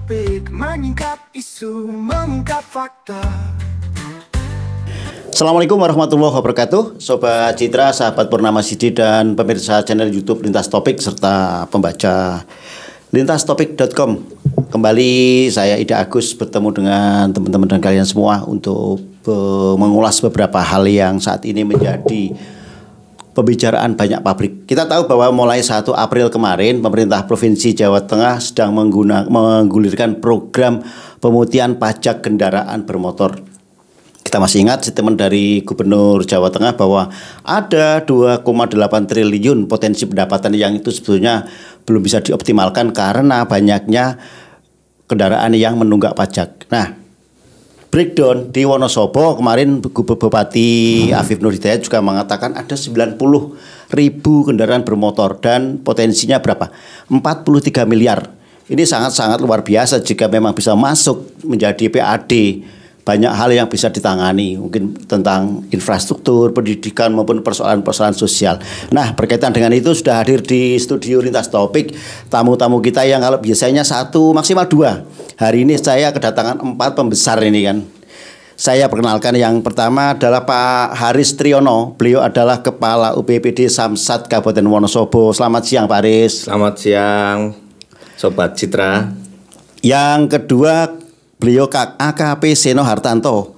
topik, menyingkap isu, mengungkap fakta. Assalamualaikum warahmatullahi wabarakatuh, Sobat Citra, sahabat Purnama Sidi dan pemirsa channel YouTube Lintas Topik serta pembaca lintastopik.com. Kembali saya Ida Agus bertemu dengan teman-teman dan kalian semua untuk mengulas beberapa hal yang saat ini menjadi pembicaraan banyak pabrik. Kita tahu bahwa mulai 1 April kemarin pemerintah Provinsi Jawa Tengah sedang menggulirkan program pemutihan pajak kendaraan bermotor. Kita masih ingat statement dari Gubernur Jawa Tengah bahwa ada 2,8 triliun potensi pendapatan yang itu sebetulnya belum bisa dioptimalkan karena banyaknya kendaraan yang menunggak pajak. Nah, breakdown di Wonosobo kemarin Bupati Afif Nur Hidayat juga mengatakan ada 90.000 kendaraan bermotor dan potensinya berapa? 43 miliar. Ini sangat-sangat luar biasa jika memang bisa masuk menjadi PAD. Banyak hal yang bisa ditangani, mungkin tentang infrastruktur, pendidikan maupun persoalan-persoalan sosial. Nah, berkaitan dengan itu sudah hadir di studio Lintas Topik tamu-tamu kita yang kalau biasanya 1 maksimal 2. Hari ini saya kedatangan 4 pembesar ini kan. Saya perkenalkan yang pertama adalah Pak Haris Triyono. Beliau adalah Kepala UPPD Samsat Kabupaten Wonosobo. Selamat siang Pak Haris. Selamat siang Sobat Citra. Yang kedua beliau AKP Seno Hartanto,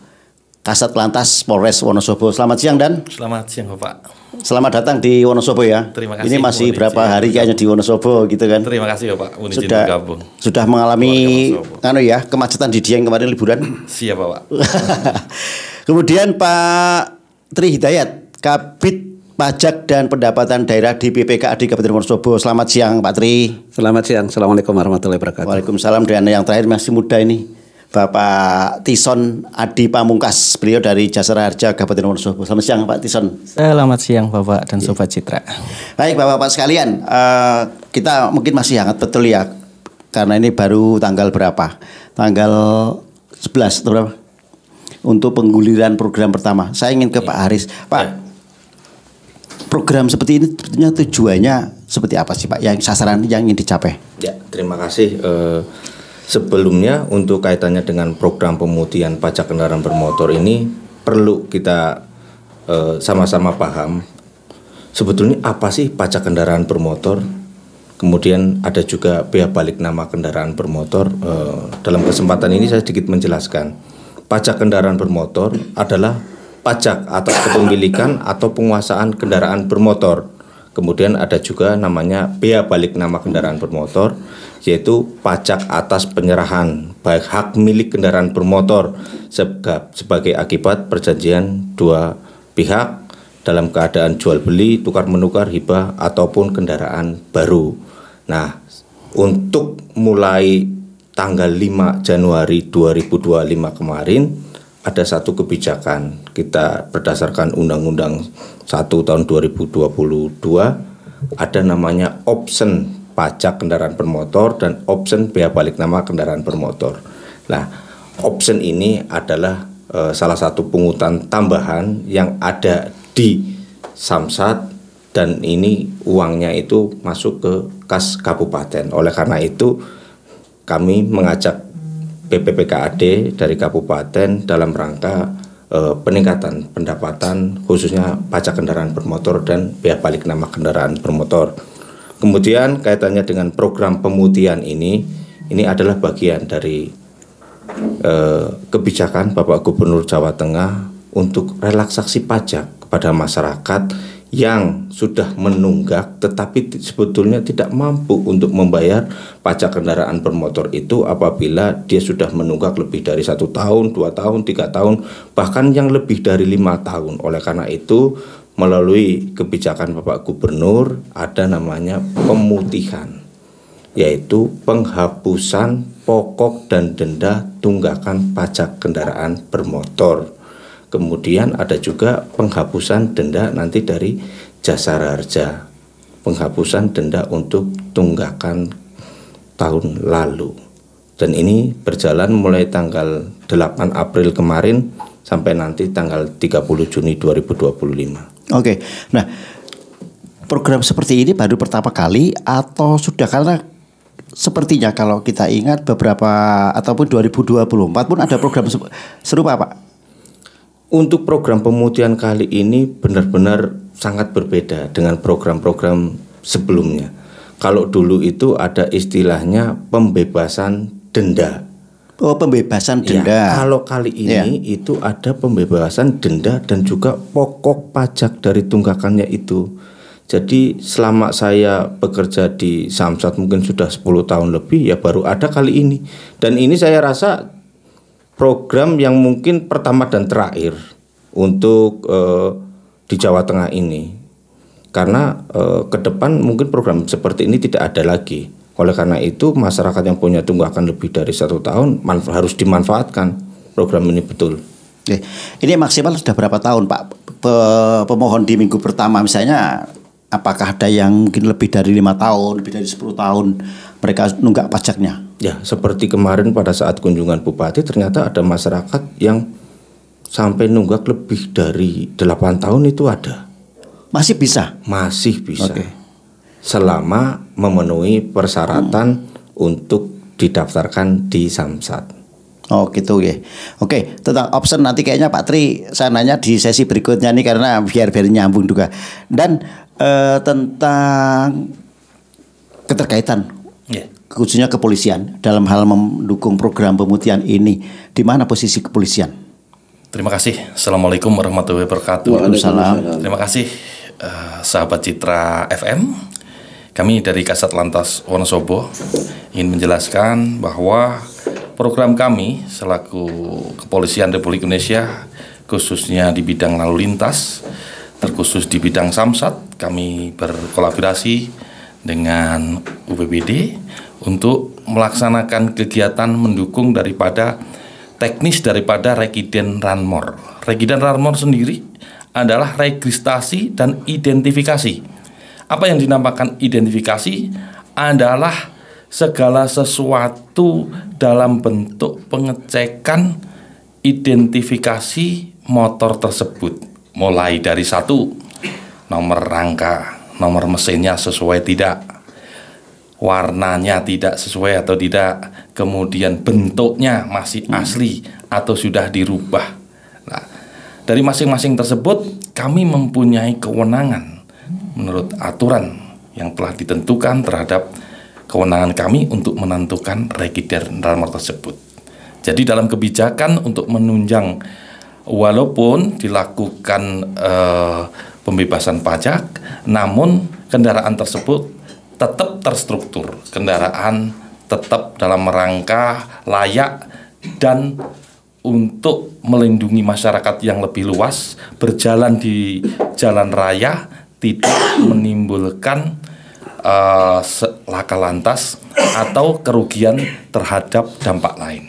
Kasat Lantas Polres Wonosobo. Selamat siang Dan. Selamat siang Bapak. Selamat datang di Wonosobo ya. Terima kasih. Ini masih berapa hari kayaknya di Wonosobo gitu kan. Terima kasih Bapak. Sudah mengalami kemacetan di Dieng kemarin liburan. Siap Bapak. Kemudian Pak Tri Hidayat, Kabid Pajak dan Pendapatan Daerah di BPKAD Kabupaten Wonosobo. Selamat siang Pak Tri. Selamat siang. Assalamualaikum warahmatullahi wabarakatuh. Waalaikumsalam. Dan yang terakhir masih muda ini Bapak Tison Adi Pamungkas, beliau dari Jasara Harja Kabupaten Wonosobo. Selamat siang Pak Tison. Selamat siang Bapak dan Sobat Citra. Baik Bapak-bapak sekalian, kita mungkin masih hangat betul ya, karena ini baru tanggal berapa? Tanggal 11 atau berapa? Untuk pengguliran program pertama. Saya ingin ke Pak Haris. Pak, program seperti ini sebetulnya tujuannya seperti apa sih Pak? Yang sasaran yang ingin dicapai? Ya, terima kasih. Sebelumnya untuk kaitannya dengan program pemutihan pajak kendaraan bermotor ini perlu kita sama-sama paham sebetulnya apa sih pajak kendaraan bermotor. Kemudian ada juga bea balik nama kendaraan bermotor. Dalam kesempatan ini saya sedikit menjelaskan. Pajak kendaraan bermotor adalah pajak atas kepemilikan atau penguasaan kendaraan bermotor. Kemudian ada juga namanya bea balik nama kendaraan bermotor, yaitu pajak atas penyerahan baik hak milik kendaraan bermotor sebagai akibat perjanjian dua pihak dalam keadaan jual beli, tukar menukar, hibah ataupun kendaraan baru. Nah, untuk mulai tanggal 5 Januari 2025 kemarin ada satu kebijakan kita berdasarkan Undang-Undang 1 tahun 2022 ada namanya option pajak kendaraan bermotor dan option bea balik nama kendaraan bermotor. Nah, option ini adalah salah satu pungutan tambahan yang ada di Samsat dan ini uangnya itu masuk ke kas kabupaten. Oleh karena itu kami mengajak BPPKAD dari kabupaten dalam rangka peningkatan pendapatan khususnya pajak kendaraan bermotor dan bea balik nama kendaraan bermotor. Kemudian kaitannya dengan program pemutihan ini adalah bagian dari kebijakan Bapak Gubernur Jawa Tengah untuk relaksasi pajak kepada masyarakat yang sudah menunggak tetapi sebetulnya tidak mampu untuk membayar pajak kendaraan bermotor itu apabila dia sudah menunggak lebih dari 1 tahun, 2 tahun, 3 tahun, bahkan yang lebih dari 5 tahun. Oleh karena itu melalui kebijakan Bapak Gubernur ada namanya pemutihan, yaitu penghapusan pokok dan denda tunggakan pajak kendaraan bermotor. Kemudian ada juga penghapusan denda nanti dari Jasara Harja, penghapusan denda untuk tunggakan tahun lalu. Dan ini berjalan mulai tanggal 8 April kemarin sampai nanti tanggal 30 Juni 2025. Oke, nah program seperti ini baru pertama kali atau sudah, karena sepertinya kalau kita ingat beberapa ataupun 2024 pun ada program serupa, Pak. Untuk program pemutihan kali ini benar-benar sangat berbeda dengan program-program sebelumnya. Kalau dulu itu ada istilahnya pembebasan denda. Oh, pembebasan denda. Ya, kalau kali ini itu ada pembebasan denda dan juga pokok pajak dari tunggakannya itu. Jadi selama saya bekerja di Samsat mungkin sudah 10 tahun lebih, ya baru ada kali ini. Dan ini saya rasa program yang mungkin pertama dan terakhir untuk di Jawa Tengah ini. Karena ke depan mungkin program seperti ini tidak ada lagi. Oleh karena itu masyarakat yang punya tunggakan lebih dari 1 tahun harus dimanfaatkan program ini betul. Oke. Ini maksimal sudah berapa tahun, Pak? Pemohon di minggu pertama misalnya, apakah ada yang mungkin lebih dari 5 tahun, lebih dari 10 tahun mereka nunggak pajaknya? Ya, seperti kemarin pada saat kunjungan Bupati ternyata ada masyarakat yang sampai nunggak lebih dari 8 tahun itu ada. Masih bisa? Masih bisa. Oke. Selama memenuhi persyaratan untuk didaftarkan di Samsat. Oh gitu ya. Oke, tentang option nanti kayaknya Pak Tri saya nanya di sesi berikutnya nih karena biar nyambung juga. Dan tentang keterkaitan khususnya kepolisian dalam hal mendukung program pemutihan ini, di mana posisi kepolisian? Terima kasih. Assalamualaikum warahmatullahi wabarakatuh. Waalaikumsalam. Terima kasih sahabat Citra FM. Kami dari Kasat Lantas Wonosobo ingin menjelaskan bahwa program kami selaku Kepolisian Republik Indonesia khususnya di bidang lalu lintas, terkhusus di bidang Samsat, kami berkolaborasi dengan UPBD untuk melaksanakan kegiatan mendukung daripada teknis daripada Regiden Ranmor. Regiden Ranmor sendiri adalah registrasi dan identifikasi. Apa yang dinamakan identifikasi adalah segala sesuatu dalam bentuk pengecekan identifikasi motor tersebut. Mulai dari 1, nomor rangka, nomor mesinnya sesuai tidak, warnanya tidak sesuai atau tidak, kemudian bentuknya masih asli atau sudah dirubah. Nah, dari masing-masing tersebut kami mempunyai kewenangan menurut aturan yang telah ditentukan terhadap kewenangan kami untuk menentukan Regiden Ranmor tersebut. Jadi dalam kebijakan untuk menunjang walaupun dilakukan pembebasan pajak, namun kendaraan tersebut tetap terstruktur, kendaraan tetap dalam rangka layak dan untuk melindungi masyarakat yang lebih luas, berjalan di jalan raya tidak menimbulkan laka lantas atau kerugian terhadap dampak lain.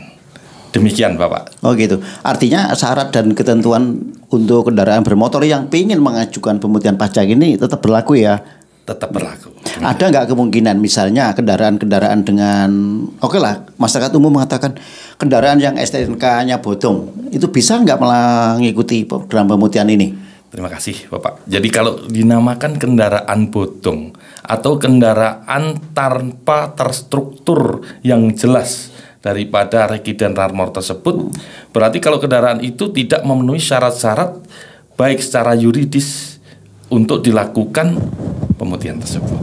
Demikian Bapak. Oh gitu. Artinya syarat dan ketentuan untuk kendaraan bermotor yang ingin mengajukan pemutihan pajak ini tetap berlaku ya? Tetap berlaku. Ada nggak kemungkinan misalnya kendaraan-kendaraan dengan oke lah masyarakat umum mengatakan kendaraan yang STNK-nya bodong itu bisa nggak mengikuti program pemutihan ini? Terima kasih Bapak. Jadi kalau dinamakan kendaraan bodong atau kendaraan tanpa terstruktur yang jelas daripada Regiden Ranmor tersebut, berarti kalau kendaraan itu tidak memenuhi syarat-syarat baik secara yuridis untuk dilakukan pemutihan tersebut.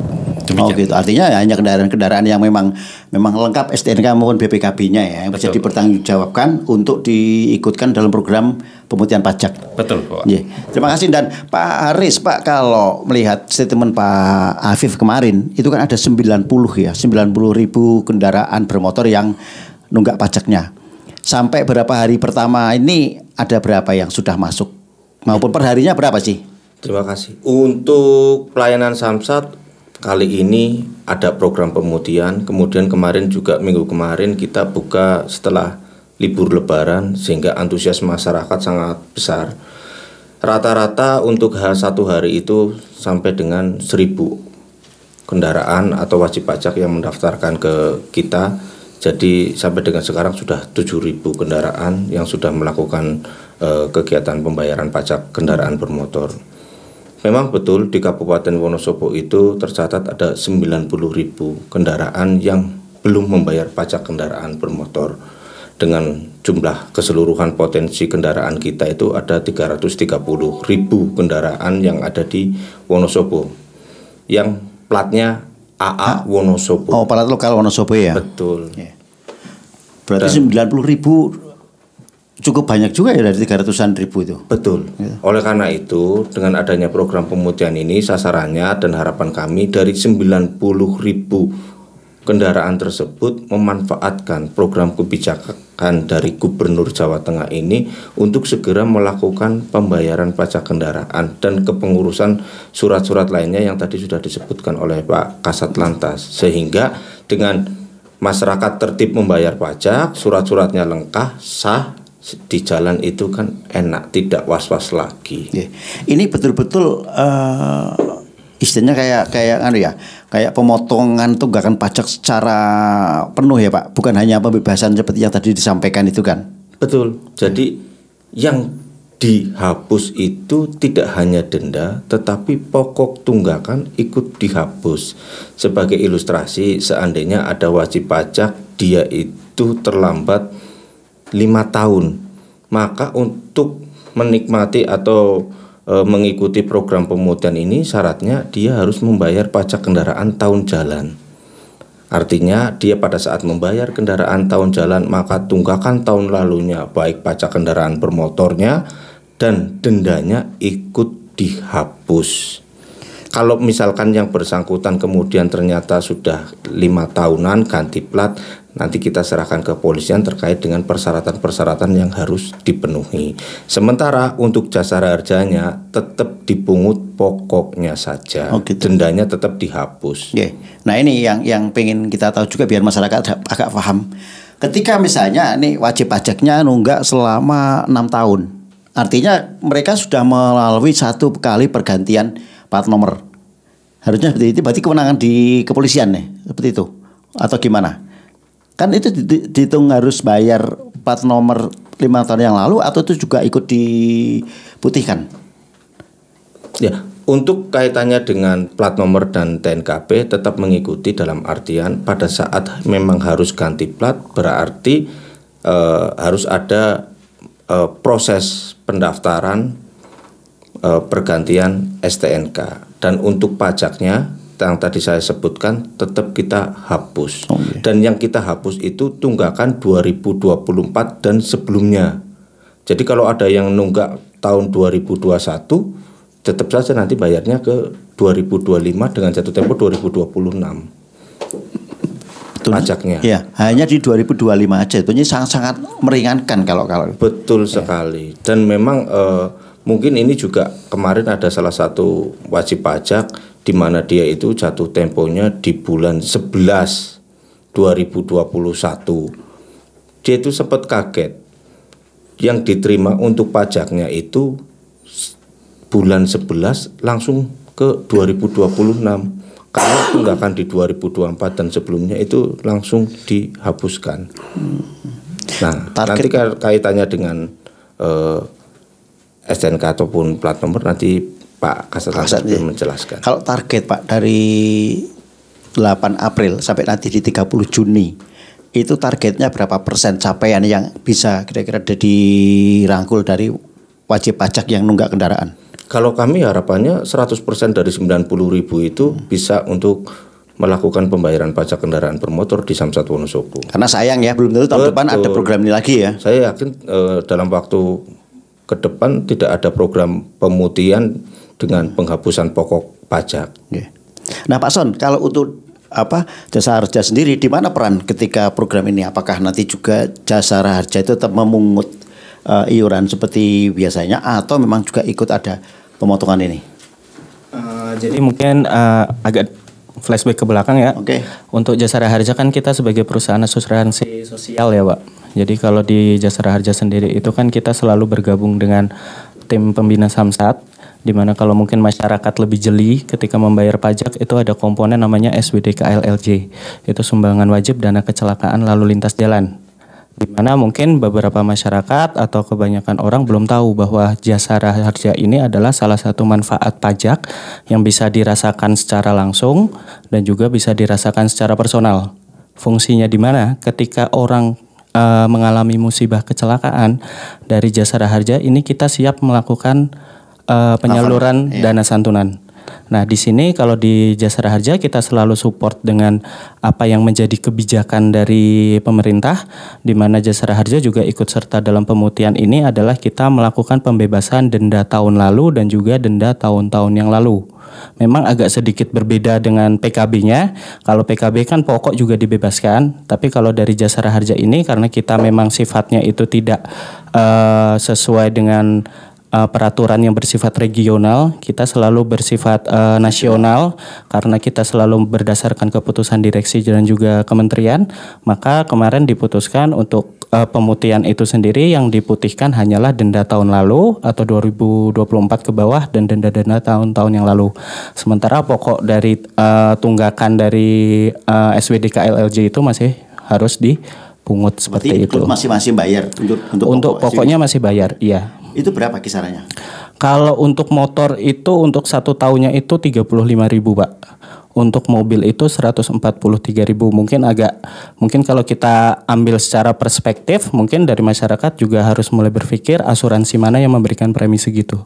Demikian. Oh gitu. Artinya hanya kendaraan-kendaraan yang memang lengkap STNK maupun BPKB-nya ya yang bisa dipertanggungjawabkan untuk diikutkan dalam program pemutihan pajak. Betul, Pak. Yeah. Terima kasih. Dan Pak Haris, Pak, kalau melihat statement Pak Afif kemarin itu kan ada 90 ribu kendaraan bermotor yang nunggak pajaknya. Sampai berapa hari pertama ini ada berapa yang sudah masuk? Maupun perharinya berapa sih? Terima kasih. Untuk pelayanan Samsat kali ini ada program pemutihan, kemudian kemarin juga minggu kemarin kita buka setelah libur lebaran sehingga antusias masyarakat sangat besar. Rata-rata untuk satu hari itu sampai dengan 1.000 kendaraan atau wajib pajak yang mendaftarkan ke kita. Jadi sampai dengan sekarang sudah 7.000 kendaraan yang sudah melakukan kegiatan pembayaran pajak kendaraan bermotor. Memang betul di Kabupaten Wonosobo itu tercatat ada 90.000 kendaraan yang belum membayar pajak kendaraan bermotor. Dengan jumlah keseluruhan potensi kendaraan kita itu ada 330.000 kendaraan yang ada di Wonosobo, yang platnya AA Wonosobo. Oh, plat lokal Wonosobo ya. Betul. Berarti 90.000 cukup banyak juga ya dari 300-an ribu itu. Betul. Oleh karena itu, dengan adanya program pemutihan ini, sasarannya dan harapan kami dari 90.000 kendaraan tersebut memanfaatkan program kebijakan dari Gubernur Jawa Tengah ini untuk segera melakukan pembayaran pajak kendaraan dan kepengurusan surat-surat lainnya yang tadi sudah disebutkan oleh Pak Kasat Lantas, sehingga dengan masyarakat tertib membayar pajak, surat-suratnya lengkap, sah, di jalan itu kan enak, tidak was-was lagi. Ini betul-betul istilahnya kayak pemotongan tunggakan pajak secara penuh ya Pak, bukan hanya pembebasan seperti yang tadi disampaikan itu kan. Betul. Jadi yang dihapus itu tidak hanya denda, tetapi pokok tunggakan ikut dihapus. Sebagai ilustrasi, seandainya ada wajib pajak, dia itu terlambat 5 tahun, maka untuk menikmati atau mengikuti program pemutihan ini syaratnya dia harus membayar pajak kendaraan tahun jalan. Artinya dia pada saat membayar kendaraan tahun jalan, maka tunggakan tahun lalunya baik pajak kendaraan bermotornya dan dendanya ikut dihapus. Kalau misalkan yang bersangkutan kemudian ternyata sudah 5 tahunan ganti plat, nanti kita serahkan ke kepolisian terkait dengan persyaratan-persyaratan yang harus dipenuhi. Sementara untuk jasa harjanya tetap dipungut pokoknya saja, dendanya tetap dihapus. Nah ini yang pengen kita tahu juga biar masyarakat agak paham. Ketika misalnya nih wajib pajaknya nunggak selama 6 tahun, artinya mereka sudah melalui 1 kali pergantian plat nomor. Harusnya seperti itu, berarti kewenangan di kepolisian nih, seperti itu atau gimana? Kan itu dihitung harus bayar plat nomor 5 tahun yang lalu, atau itu juga ikut diputihkan? Ya, untuk kaitannya dengan plat nomor dan TNKP tetap mengikuti, dalam artian pada saat memang harus ganti plat berarti harus ada proses pendaftaran pergantian STNK, dan untuk pajaknya yang tadi saya sebutkan tetap kita hapus. Dan yang kita hapus itu tunggakan 2024 dan sebelumnya. Jadi kalau ada yang nunggak tahun 2021, tetap saja nanti bayarnya ke 2025 dengan jatuh tempo 2026. Pajaknya. Ya, hanya di 2025 aja. Itu sangat-sangat meringankan kalau. Betul sekali. Dan memang mungkin ini juga kemarin ada salah satu wajib pajak di mana dia itu jatuh temponya di bulan 11 2021. Dia itu sempat kaget. Yang diterima untuk pajaknya itu bulan 11 langsung ke 2026. Karena tunggakan di 2024 dan sebelumnya itu langsung dihapuskan. Nah, nanti kaitannya dengan STNK ataupun plat nomor nanti Pak Kasat menjelaskan. Kalau target Pak dari 8 April sampai nanti di 30 Juni itu targetnya berapa persen capaian yang bisa kira-kira dirangkul dari wajib pajak yang nunggak kendaraan? Kalau kami harapannya 100% dari 90.000 itu bisa untuk melakukan pembayaran pajak kendaraan bermotor di Samsat Wonosobo. Karena sayang ya belum tentu tahun depan ada program ini lagi ya. Saya yakin dalam waktu ke depan tidak ada program pemutihan dengan penghapusan pokok pajak. Nah Pak Son, kalau untuk jasa harja sendiri di mana peran ketika program ini? Apakah nanti juga jasa harja itu tetap memungut iuran seperti biasanya atau memang juga ikut ada pemotongan ini? Jadi mungkin agak flashback ke belakang ya. Untuk Jasara Harja kan kita sebagai perusahaan asuransi sosial ya Pak. Jadi kalau di Jasara Harja sendiri itu kan kita selalu bergabung dengan tim pembina Samsat, di mana kalau mungkin masyarakat lebih jeli ketika membayar pajak itu ada komponen namanya SWDK-LLJ. Itu sumbangan wajib dana kecelakaan lalu lintas jalan. Di mana mungkin beberapa masyarakat atau kebanyakan orang belum tahu bahwa Jasara Harja ini adalah salah satu manfaat pajak yang bisa dirasakan secara langsung dan juga bisa dirasakan secara personal. Fungsinya di mana? Ketika orang mengalami musibah kecelakaan, dari Jasara Harja ini kita siap melakukan penyaluran dana santunan. Nah, di sini kalau di Jasara Harja kita selalu support dengan apa yang menjadi kebijakan dari pemerintah, di mana Jasara Harja juga ikut serta dalam pemutihan ini adalah kita melakukan pembebasan denda tahun lalu dan juga denda tahun-tahun yang lalu. Memang agak sedikit berbeda dengan PKB-nya. Kalau PKB kan pokok juga dibebaskan, tapi kalau dari Jasara Harja ini karena kita memang sifatnya itu tidak sesuai dengan peraturan yang bersifat regional, kita selalu bersifat nasional karena kita selalu berdasarkan keputusan direksi dan juga kementerian. Maka kemarin diputuskan untuk pemutihan itu sendiri yang diputihkan hanyalah denda tahun lalu atau 2024 ke bawah dan denda-denda tahun-tahun yang lalu. Sementara pokok dari tunggakan dari SWDK LLJ itu masih harus dipungut seperti itu. Masih bayar untuk pokoknya masih bayar, iya. Itu berapa kisarannya? Kalau untuk motor itu untuk 1 tahunnya itu 35.000 Pak. Untuk mobil itu 143.000. Mungkin kalau kita ambil secara perspektif, mungkin dari masyarakat juga harus mulai berpikir asuransi mana yang memberikan premi segitu.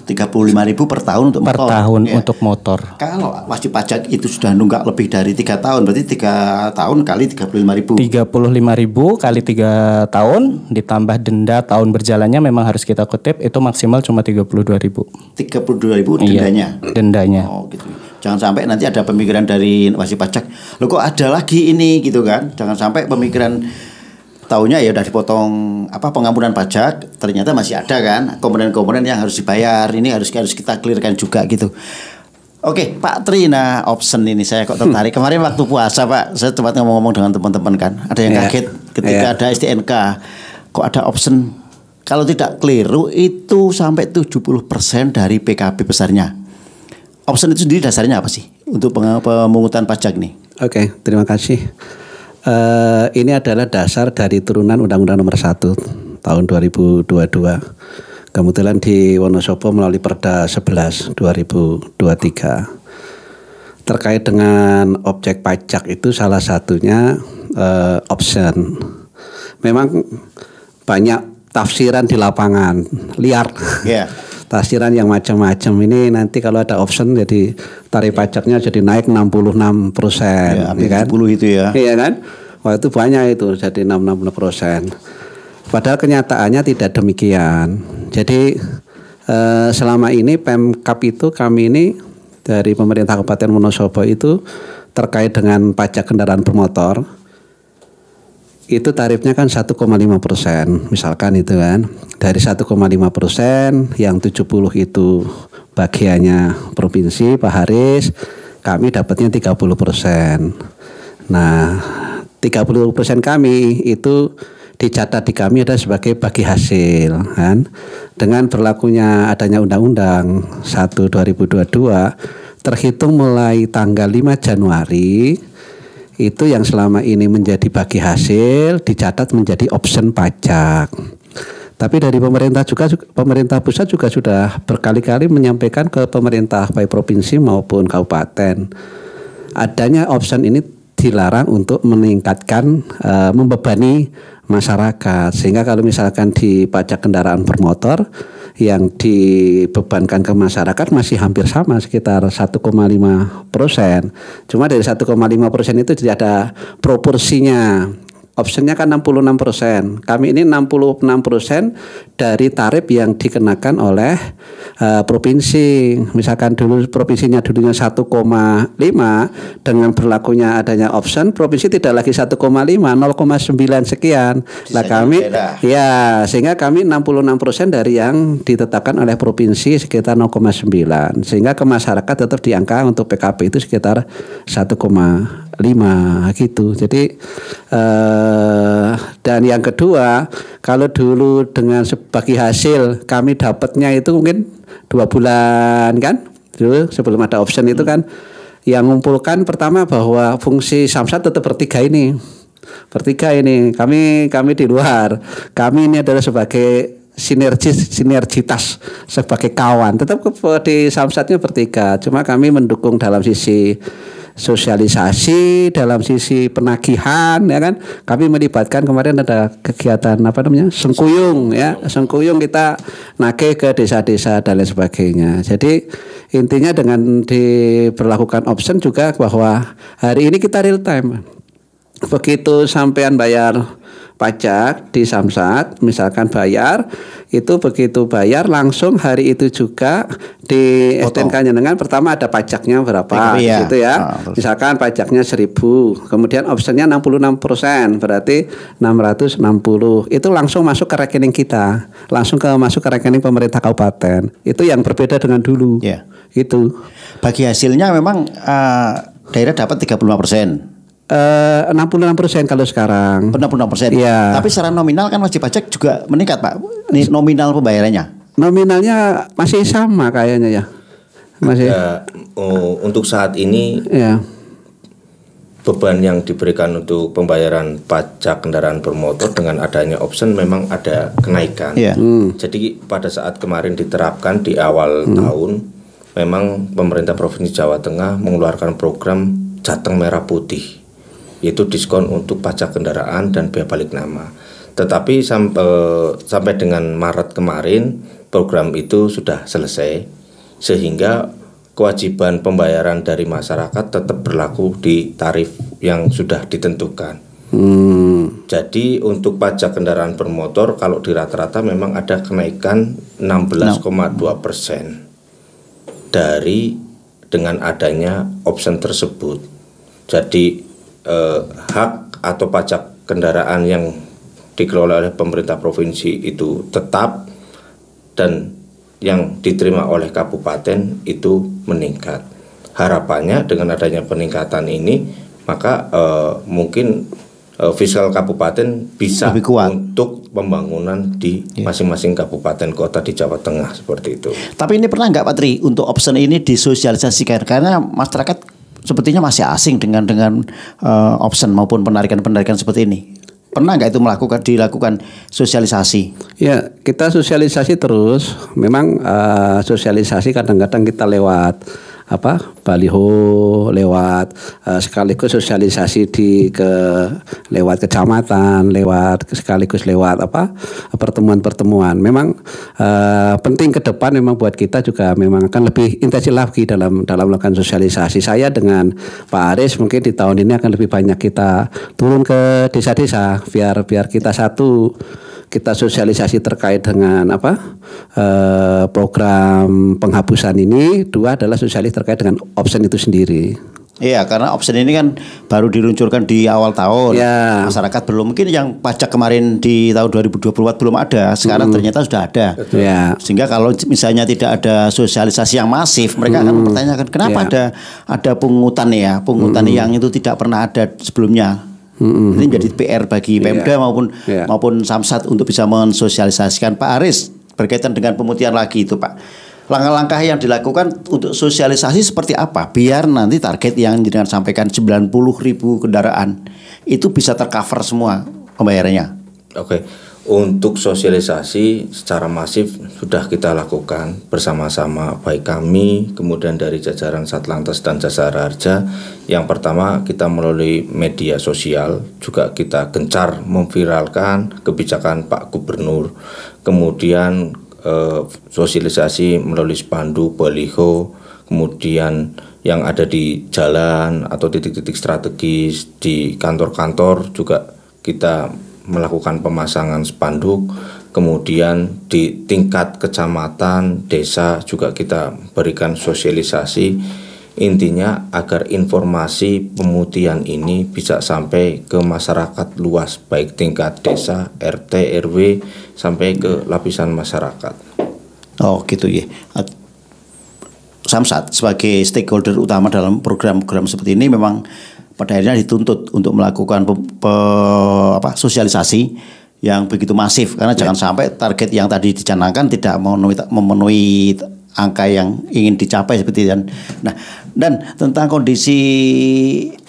35.000 per tahun untuk motor. Per tahun untuk motor. Kalau wajib pajak itu sudah nunggak lebih dari 3 tahun, berarti 3 tahun kali 35.000. 35.000 kali 3 tahun ditambah denda tahun berjalannya memang harus kita kutip itu maksimal cuma 32.000. 32.000 dendanya. Iya, dendanya. Oh gitu. Jangan sampai nanti ada pemikiran dari wajib pajak, loh kok ada lagi ini gitu kan. Jangan sampai pemikiran tahunya ya udah dipotong pengampunan pajak, ternyata masih ada kan komponen-komponen yang harus dibayar. Ini harus kita clearkan juga gitu. Oke, Pak Tri, nah option ini saya kok tertarik. Kemarin waktu puasa Pak, saya sempat ngomong-ngomong dengan teman-teman kan. Ada yang kaget ketika ada STNK. Kok ada option kalau tidak keliru itu sampai 70% dari PKB besarnya. Option itu sendiri dasarnya apa sih untuk pemungutan pajak nih? Oke, terima kasih. Ini adalah dasar dari turunan Undang-Undang Nomor 1 tahun 2022. Kebetulan di Wonosobo melalui Perda 11 2023. Terkait dengan objek pajak itu salah satunya option. Memang banyak tafsiran di lapangan liar. Yeah. Tafsiran yang macam-macam ini nanti kalau ada option jadi tarif pajaknya jadi naik 66%, ya kan? 70 itu ya. Iya kan? Wah itu banyak itu jadi 60%. Padahal kenyataannya tidak demikian. Jadi selama ini Pemkab itu kami ini dari pemerintah Kabupaten Wonosobo itu terkait dengan pajak kendaraan bermotor itu tarifnya kan 1,5%, misalkan itu kan. Dari 1,5% yang 70 itu bagiannya provinsi Pak Haris, kami dapatnya 30%. Nah, 30% kami itu dicatat di kami adalah sebagai bagi hasil kan. Dengan berlakunya adanya Undang-Undang 1 2022 terhitung mulai tanggal 5 Januari itu yang selama ini menjadi bagi hasil dicatat menjadi option pajak. Tapi dari pemerintah pusat juga sudah berkali-kali menyampaikan ke pemerintah baik provinsi maupun kabupaten adanya option ini dilarang untuk meningkatkan membebani masyarakat, sehingga kalau misalkan di pajak kendaraan bermotor yang dibebankan ke masyarakat masih hampir sama sekitar 1,5%. Cuma dari 1,5% itu tidak ada proporsinya. Optionnya kan 66%. Kami ini 66% dari tarif yang dikenakan oleh provinsi. Misalkan dulu provinsinya dulunya 1,5, dengan berlakunya adanya option provinsi tidak lagi 1,5, 0,9 sekian. Lah kami ya sehingga kami 66% dari yang ditetapkan oleh provinsi sekitar 0,9. Sehingga ke masyarakat tetap di angka untuk PKP itu sekitar 1,5 gitu. Jadi dan yang kedua, kalau dulu dengan sebagai hasil kami dapatnya itu mungkin 2 bulan kan, dulu sebelum ada option itu kan, yang mengumpulkan pertama bahwa fungsi Samsat tetap bertiga ini. Kami di luar. Kami ini adalah sebagai sinergitas sebagai kawan. Tetap di Samsatnya bertiga. Cuma kami mendukung dalam sisi sosialisasi, dalam sisi penagihan, ya kan. Kami melibatkan kemarin ada kegiatan Sengkuyung, ya. Sengkuyung kita nagih ke desa-desa dan lain sebagainya. Jadi intinya dengan diberlakukan option juga bahwa hari ini kita real time. Begitu sampean bayar pajak di Samsat, misalkan bayar, itu begitu bayar langsung hari itu juga di STNK-nya dengan pertama ada pajaknya berapa gitu ya. Misalkan pajaknya 1.000, kemudian optionnya 66%, berarti 660. Itu langsung masuk ke rekening kita, langsung masuk ke rekening pemerintah kabupaten. Itu yang berbeda dengan dulu. Itu. Bagi hasilnya memang daerah dapat 35%. 66% kalau sekarang. 66%. Iya. Tapi secara nominal kan wajib pajak juga meningkat, Pak. Ini nominal pembayarannya. Nominalnya masih sama kayaknya ya. Masih. Untuk saat ini beban yang diberikan untuk pembayaran pajak kendaraan bermotor dengan adanya option memang ada kenaikan. Jadi pada saat kemarin diterapkan di awal tahun, memang pemerintah Provinsi Jawa Tengah mengeluarkan program Jateng Merah Putih, yaitu diskon untuk pajak kendaraan dan bea balik nama. Tetapi sampai dengan Maret kemarin program itu sudah selesai, sehingga kewajiban pembayaran dari masyarakat tetap berlaku di tarif yang sudah ditentukan. Jadi untuk pajak kendaraan bermotor kalau di rata-rata memang ada kenaikan 16,2% dari dengan adanya option tersebut. Jadi hak atau pajak kendaraan yang dikelola oleh pemerintah provinsi itu tetap, dan yang diterima oleh kabupaten itu meningkat. Harapannya dengan adanya peningkatan ini maka mungkin fiskal kabupaten bisa untuk pembangunan di masing-masing kabupaten kota di Jawa Tengah, seperti itu. Tapi ini pernah nggak Pak Tri untuk option ini disosialisasikan, karena masyarakat sepertinya masih asing dengan option maupun penarikan seperti ini. Pernah nggak itu dilakukan sosialisasi? Ya, kita sosialisasi terus. Memang sosialisasi kadang-kadang kita lewat baliho, lewat sekaligus sosialisasi lewat kecamatan, sekaligus lewat pertemuan-pertemuan. Memang penting ke depan memang buat kita juga memang akan lebih intensif lagi dalam melakukan sosialisasi. Saya dengan Pak Aris mungkin di tahun ini akan lebih banyak kita turun ke desa-desa biar kita kita sosialisasi terkait dengan program penghapusan ini. Dua adalah sosialisasi terkait dengan option itu sendiri. Iya, karena option ini kan baru diluncurkan di awal tahun. Masyarakat belum, mungkin yang pajak kemarin di tahun 2024 belum ada. Sekarang ternyata sudah ada. Sehingga kalau misalnya tidak ada sosialisasi yang masif, mereka akan mempertanyakan kenapa ada pungutan yang itu tidak pernah ada sebelumnya. Ini menjadi PR bagi Pemda maupun Samsat untuk bisa mensosialisasikan. Pak Aris, berkaitan dengan pemutihan lagi itu Pak, langkah-langkah yang dilakukan untuk sosialisasi seperti apa biar nanti target yang dengan sampaikan 90.000 kendaraan itu bisa tercover semua pembayarannya? Untuk sosialisasi secara masif sudah kita lakukan bersama-sama, baik kami, kemudian dari jajaran Satlantas dan Jasara Harja. Yang pertama, kita melalui media sosial juga kita gencar memviralkan kebijakan Pak Gubernur. Kemudian sosialisasi melalui spanduk, baliho, kemudian yang ada di jalan atau titik-titik strategis, di kantor-kantor juga kita melakukan pemasangan spanduk. Kemudian di tingkat kecamatan, desa juga kita berikan sosialisasi. Intinya agar informasi pemutihan ini bisa sampai ke masyarakat luas, baik tingkat desa, RT, RW, sampai ke lapisan masyarakat. Oh gitu ya. Samsat sebagai stakeholder utama dalam program-program seperti ini memang pada akhirnya dituntut untuk melakukan sosialisasi yang begitu masif, karena jangan sampai target yang tadi dicanangkan tidak memenuhi angka yang ingin dicapai seperti itu. Nah, dan tentang kondisi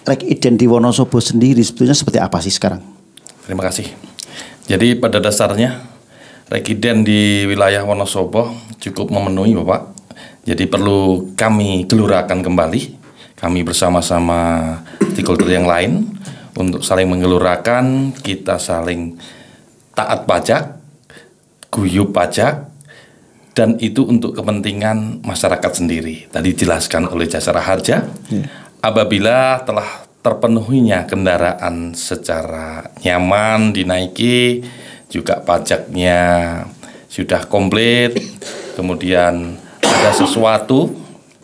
Rekiden di Wonosobo sendiri sebetulnya seperti apa sih sekarang? Terima kasih. Jadi pada dasarnya Rekiden di wilayah Wonosobo cukup memenuhi Bapak. Jadi perlu kami gelurakan kembali. kami bersama-sama stakeholder yang lain untuk saling menggelurakan, kita saling taat pajak, guyup pajak, dan itu untuk kepentingan masyarakat sendiri. Tadi dijelaskan oleh Jasara Harja, apabila telah terpenuhinya kendaraan secara nyaman dinaiki, juga pajaknya sudah komplit, kemudian ada sesuatu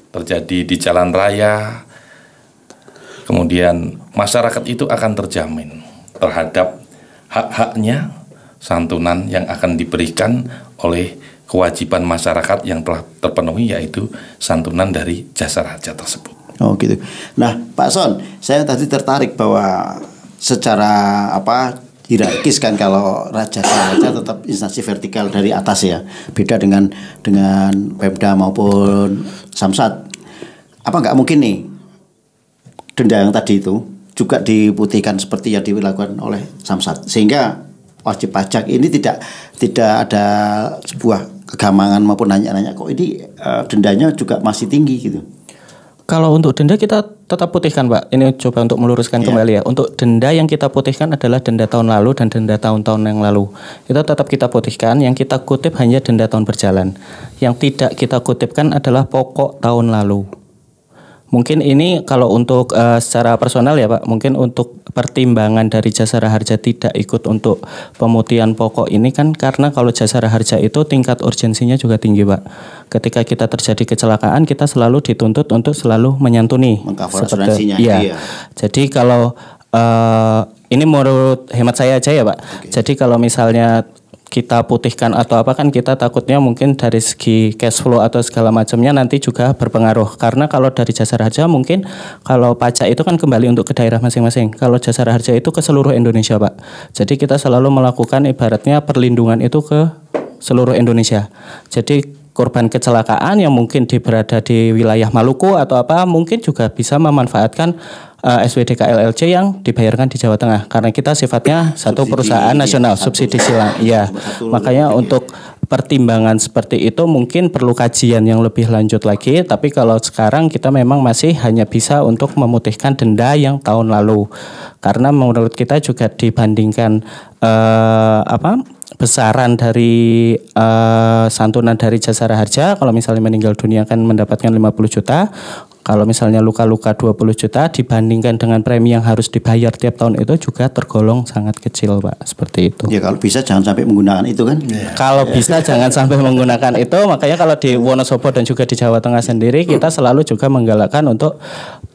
terjadi di jalan raya, kemudian masyarakat itu akan terjamin terhadap hak-haknya, santunan yang akan diberikan oleh kewajiban masyarakat yang telah terpenuhi, yaitu santunan dari Jasara Harja tersebut. Oh gitu. Nah Pak Son, saya tadi tertarik bahwa secara hierarkis kan kalau Jasara Harja tetap instansi vertikal dari atas ya, beda dengan Pemda maupun Samsat. Apa nggak mungkin nih denda yang tadi itu juga diputihkan seperti yang dilakukan oleh Samsat, sehingga wajib pajak ini tidak ada sebuah kegamangan maupun nanya-nanya kok ini dendanya juga masih tinggi gitu. Kalau untuk denda kita tetap putihkan, Pak. Ini coba untuk meluruskan kembali ya. Untuk denda yang kita putihkan adalah denda tahun lalu dan denda tahun-tahun yang lalu. Itu tetap kita putihkan. Yang kita kutip hanya denda tahun berjalan. Yang tidak kita kutipkan adalah pokok tahun lalu. Mungkin ini kalau untuk secara personal ya Pak, mungkin untuk pertimbangan dari Jasara Harja tidak ikut untuk pemutihan pokok ini kan karena kalau Jasara Harja itu tingkat urgensinya juga tinggi Pak. Ketika kita terjadi kecelakaan kita selalu dituntut untuk selalu menyantuni. Mengcover asuransinya. Iya. Jadi kalau ini menurut hemat saya aja ya Pak. Okay. Jadi kalau misalnya kita putihkan atau apa kan kita takutnya mungkin dari segi cash flow atau segala macamnya nanti juga berpengaruh, karena kalau dari Jasara Harja mungkin kalau pajak itu kan kembali untuk ke daerah masing-masing, kalau Jasara Harja itu ke seluruh Indonesia Pak. Jadi kita selalu melakukan ibaratnya perlindungan itu ke seluruh Indonesia. Jadi korban kecelakaan yang mungkin berada di wilayah Maluku atau apa mungkin juga bisa memanfaatkan SWDK LLC yang dibayarkan di Jawa Tengah, karena kita sifatnya satu perusahaan nasional, subsidi silang. Iya. Makanya untuk pertimbangan seperti itu mungkin perlu kajian yang lebih lanjut lagi, tapi kalau sekarang kita memang masih hanya bisa untuk memutihkan denda yang tahun lalu. Karena menurut kita juga dibandingkan besaran dari santunan dari Jasara Harja, kalau misalnya meninggal dunia kan mendapatkan 50 juta. Kalau misalnya luka-luka 20 juta dibandingkan dengan premi yang harus dibayar tiap tahun itu juga tergolong sangat kecil Pak, seperti itu. Ya kalau bisa jangan sampai menggunakan itu kan. Kalau bisa jangan sampai menggunakan itu. Makanya kalau di Wonosobo dan juga di Jawa Tengah sendiri kita selalu juga menggalakkan untuk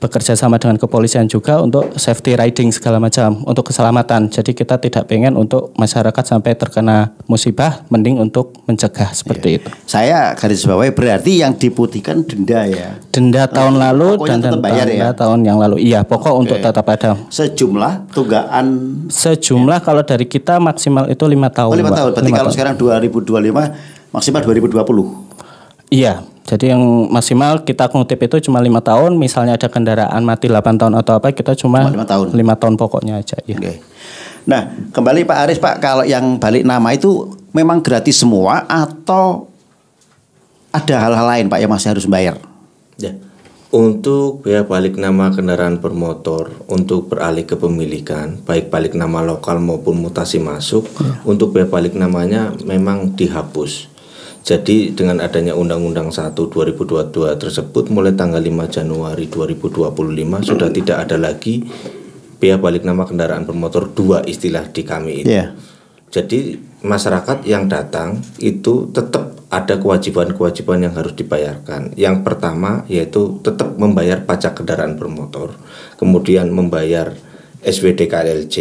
bekerja sama dengan kepolisian juga untuk safety riding segala macam, untuk keselamatan. Jadi kita tidak pengen untuk masyarakat sampai terkena musibah, mending untuk mencegah seperti itu. Saya garis bawahi berarti yang diputihkan denda ya. Denda tahun lalu dan tahun yang lalu. Iya, pokok untuk tetap ada. Sejumlah tunggaan. Sejumlah kalau dari kita maksimal itu 5 tahun. Oh, 5 tahun. Berarti kalau sekarang 2025 maksimal 2020. Iya. Jadi yang maksimal kita ngutip itu cuma 5 tahun. Misalnya ada kendaraan mati 8 tahun atau apa, kita cuma 5 tahun pokoknya aja. Ya. Okay. Nah, kembali Pak Aris Pak, kalau yang balik nama itu memang gratis semua atau ada hal-hal lain Pak yang masih harus bayar? Ya. Untuk biaya balik nama kendaraan bermotor untuk beralih kepemilikan, baik balik nama lokal maupun mutasi masuk, untuk biaya balik namanya memang dihapus. Jadi dengan adanya Undang-Undang 1 2022 tersebut mulai tanggal 5 Januari 2025 sudah tidak ada lagi biaya balik nama kendaraan bermotor 2 istilah di kami itu. Jadi masyarakat yang datang itu tetap ada kewajiban-kewajiban yang harus dibayarkan. Yang pertama yaitu tetap membayar pajak kendaraan bermotor, kemudian membayar SWDK LLC,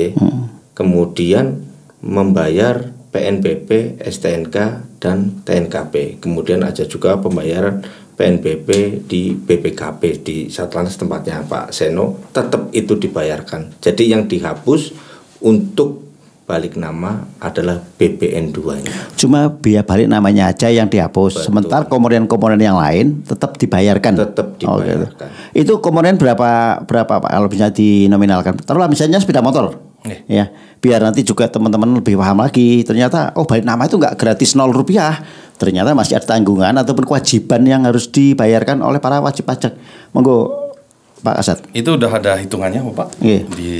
kemudian membayar PNBP, STNK, dan TNKP. Kemudian ada juga pembayaran PNBP di BPKB di Satlantas tempatnya Pak Seno, tetap itu dibayarkan. Jadi yang dihapus untuk balik nama adalah BBN 2-nya. Cuma biaya balik namanya aja yang dihapus. Betul. Sementara komponen-komponen yang lain tetap dibayarkan. Tetap dibayarkan. Itu komponen berapa Pak kalau bisa dinominalkan? Taruhlah misalnya sepeda motor. Ya, biar nanti juga teman-teman lebih paham lagi. Ternyata balik nama itu nggak gratis 0 rupiah. Ternyata masih ada tanggungan ataupun kewajiban yang harus dibayarkan oleh para wajib pajak. Monggo Pak Kasat? Itu udah ada hitungannya Bapak. Di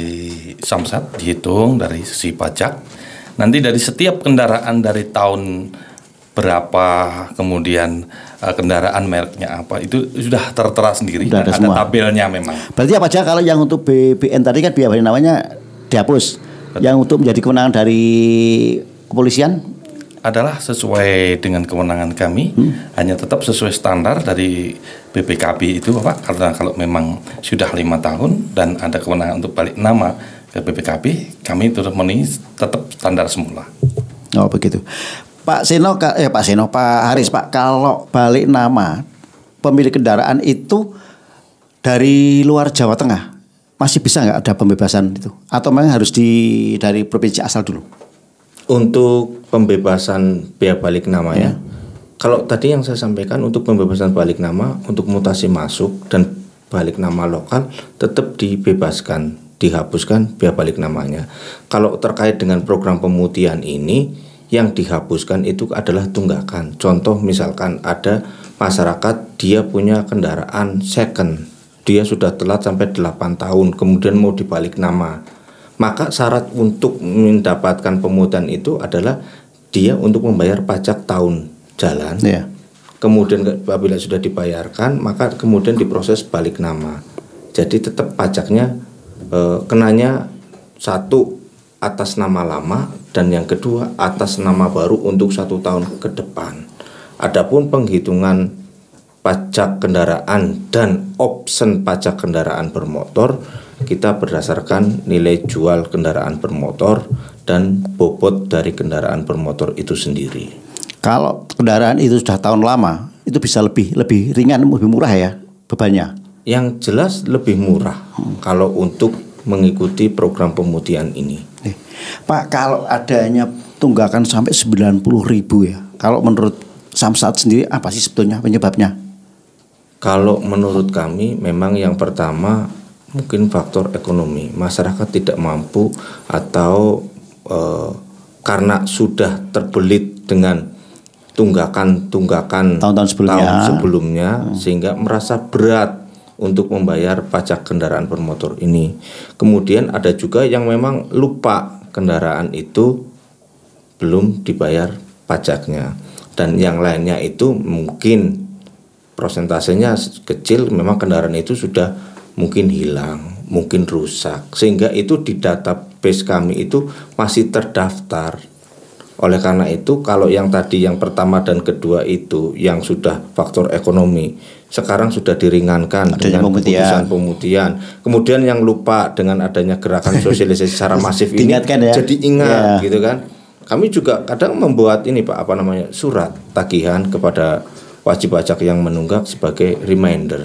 Samsat dihitung dari sisi pajak. Nanti dari setiap kendaraan dari tahun berapa, kemudian kendaraan mereknya apa, itu sudah tertera sendiri. Sudah ada tabelnya memang. Berarti apa aja kalau yang untuk BBN tadi kan biaya balik namanya dihapus. Betul. Yang untuk menjadi kewenangan dari kepolisian adalah sesuai dengan kewenangan kami, hanya tetap sesuai standar dari BPKB itu Bapak, karena kalau memang sudah 5 tahun dan ada kewenangan untuk balik nama ke BPKB, kami terus memenuhi tetap standar semula. Oh begitu. Pak Haris, Pak, kalau balik nama pemilik kendaraan itu dari luar Jawa Tengah, masih bisa nggak ada pembebasan itu? Atau memang harus dari provinsi asal dulu? Untuk pembebasan biaya balik nama ya. Kalau tadi yang saya sampaikan untuk pembebasan balik nama, untuk mutasi masuk dan balik nama lokal tetap dibebaskan, dihapuskan biaya balik namanya. Kalau terkait dengan program pemutihan ini, yang dihapuskan itu adalah tunggakan. Contoh misalkan ada masyarakat dia punya kendaraan second, dia sudah telat sampai 8 tahun, kemudian mau dibalik nama. Maka syarat untuk mendapatkan pemutihan itu adalah dia untuk membayar pajak tahun jalan. Kemudian apabila sudah dibayarkan, maka kemudian diproses balik nama. Jadi tetap pajaknya kenanya satu atas nama lama dan yang kedua atas nama baru untuk 1 tahun ke depan. Adapun penghitungan pajak kendaraan dan option pajak kendaraan bermotor, kita berdasarkan nilai jual kendaraan bermotor dan bobot dari kendaraan bermotor itu sendiri. Kalau kendaraan itu sudah tahun lama, itu bisa lebih ringan, lebih murah ya bebannya? Yang jelas lebih murah kalau untuk mengikuti program pemutihan ini. Pak, kalau adanya tunggakan sampai 90.000 ya, kalau menurut Samsat sendiri apa sih sebetulnya penyebabnya? Kalau menurut kami memang yang pertama mungkin faktor ekonomi, masyarakat tidak mampu atau karena sudah terbelit dengan tunggakan tahun sebelumnya sehingga merasa berat untuk membayar pajak kendaraan bermotor ini. Kemudian ada juga yang memang lupa kendaraan itu belum dibayar pajaknya, dan yang lainnya itu mungkin prosentasenya kecil, memang kendaraan itu sudah mungkin hilang, mungkin rusak, sehingga itu di database kami itu masih terdaftar. Oleh karena itu kalau yang tadi yang pertama dan kedua itu yang sudah faktor ekonomi, sekarang sudah diringankan dengan keputusan pemutihan. Kemudian yang lupa dengan adanya gerakan sosialisasi secara masif ini jadi ingat gitu kan. Kami juga kadang membuat ini Pak, surat tagihan kepada wajib pajak yang menunggak sebagai reminder.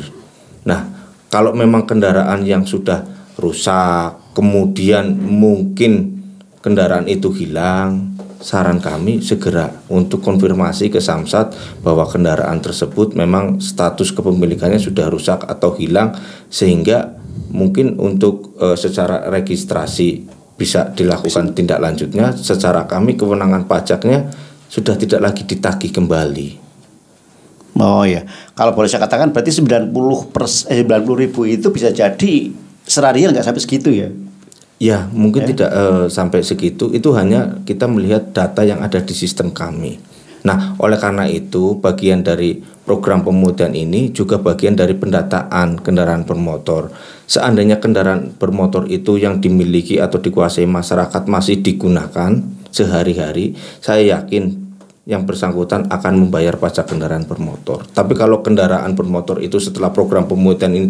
Nah, kalau memang kendaraan yang sudah rusak, kemudian mungkin kendaraan itu hilang, saran kami segera untuk konfirmasi ke Samsat bahwa kendaraan tersebut memang status kepemilikannya sudah rusak atau hilang, sehingga mungkin untuk secara registrasi bisa dilakukan tindak lanjutnya. Secara kami kewenangan pajaknya sudah tidak lagi ditagih kembali. Oh ya, kalau boleh saya katakan berarti 90.000 itu bisa jadi serarian nggak sampai segitu ya? Ya mungkin tidak sampai segitu, itu hanya kita melihat data yang ada di sistem kami. Nah oleh karena itu bagian dari program pemutihan ini juga bagian dari pendataan kendaraan bermotor. Seandainya kendaraan bermotor itu yang dimiliki atau dikuasai masyarakat masih digunakan sehari-hari, saya yakin yang bersangkutan akan membayar pajak kendaraan bermotor. Tapi kalau kendaraan bermotor itu setelah program pemutihan ini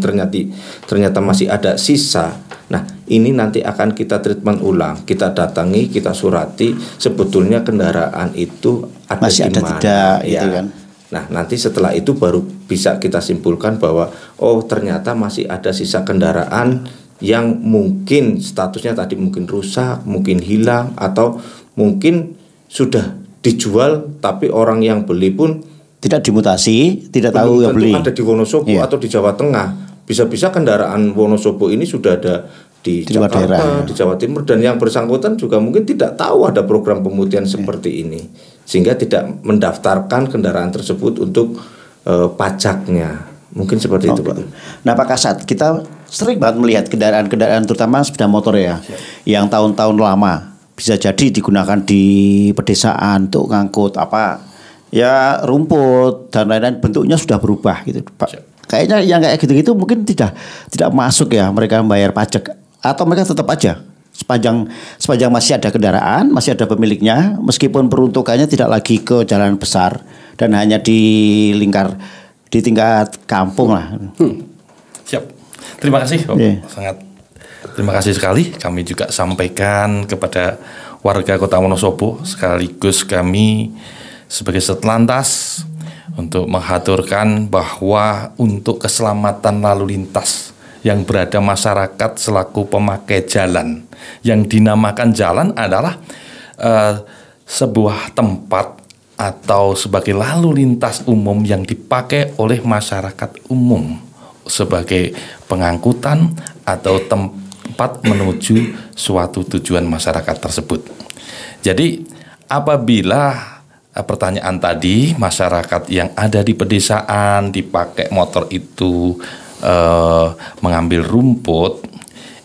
ternyata masih ada sisa, nah ini nanti akan kita treatment ulang, kita datangi, kita surati sebetulnya kendaraan itu ada masih di ada mana, tidak ya. Itu kan. Nah nanti setelah itu baru bisa kita simpulkan bahwa oh ternyata masih ada sisa kendaraan yang mungkin statusnya tadi mungkin rusak, mungkin hilang, atau mungkin sudah dijual tapi orang yang beli pun tidak dimutasi, tidak tahu yang beli. Ada di Wonosobo atau di Jawa Tengah. Bisa-bisa kendaraan Wonosobo ini sudah ada di Jakarta, daerah, di Jawa Timur, dan yang bersangkutan juga mungkin tidak tahu ada program pemutihan seperti ini, sehingga tidak mendaftarkan kendaraan tersebut untuk pajaknya. Mungkin seperti itu Pak. Nah Pak Kasat, kita sering banget melihat kendaraan-kendaraan terutama sepeda motor ya, yang tahun-tahun lama bisa jadi digunakan di pedesaan untuk ngangkut apa ya rumput dan lain-lain, bentuknya sudah berubah gitu Pak. Kayaknya yang kayak gitu-gitu mungkin tidak masuk ya, mereka membayar pajak atau mereka tetap aja sepanjang masih ada kendaraan, masih ada pemiliknya, meskipun peruntukannya tidak lagi ke jalan besar dan hanya di tingkat kampung lah. Siap. Terima kasih Bapak. Sangat terima kasih sekali. Kami juga sampaikan kepada warga Kota Wonosobo sekaligus kami sebagai Satlantas untuk mengaturkan bahwa untuk keselamatan lalu lintas yang berada masyarakat selaku pemakai jalan, yang dinamakan jalan adalah sebuah tempat atau sebagai lalu lintas umum yang dipakai oleh masyarakat umum sebagai pengangkutan atau tempat menuju suatu tujuan masyarakat tersebut. Jadi apabila pertanyaan tadi, masyarakat yang ada di pedesaan dipakai motor itu mengambil rumput,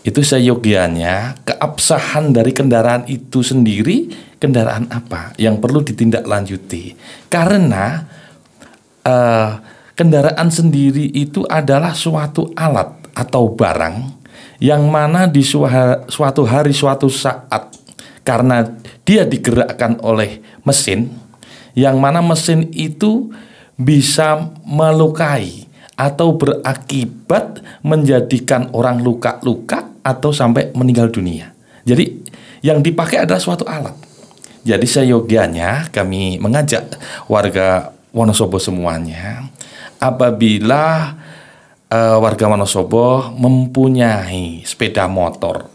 itu seyogianya keabsahan dari kendaraan itu sendiri, kendaraan apa yang perlu ditindaklanjuti. Karena kendaraan sendiri itu adalah suatu alat atau barang yang mana di suatu hari, suatu saat, karena dia digerakkan oleh mesin, yang mana mesin itu bisa melukai atau berakibat menjadikan orang luka-luka atau sampai meninggal dunia. Jadi yang dipakai adalah suatu alat. Jadi seyogianya kami mengajak warga Wonosobo semuanya, apabila warga Wonosobo mempunyai sepeda motor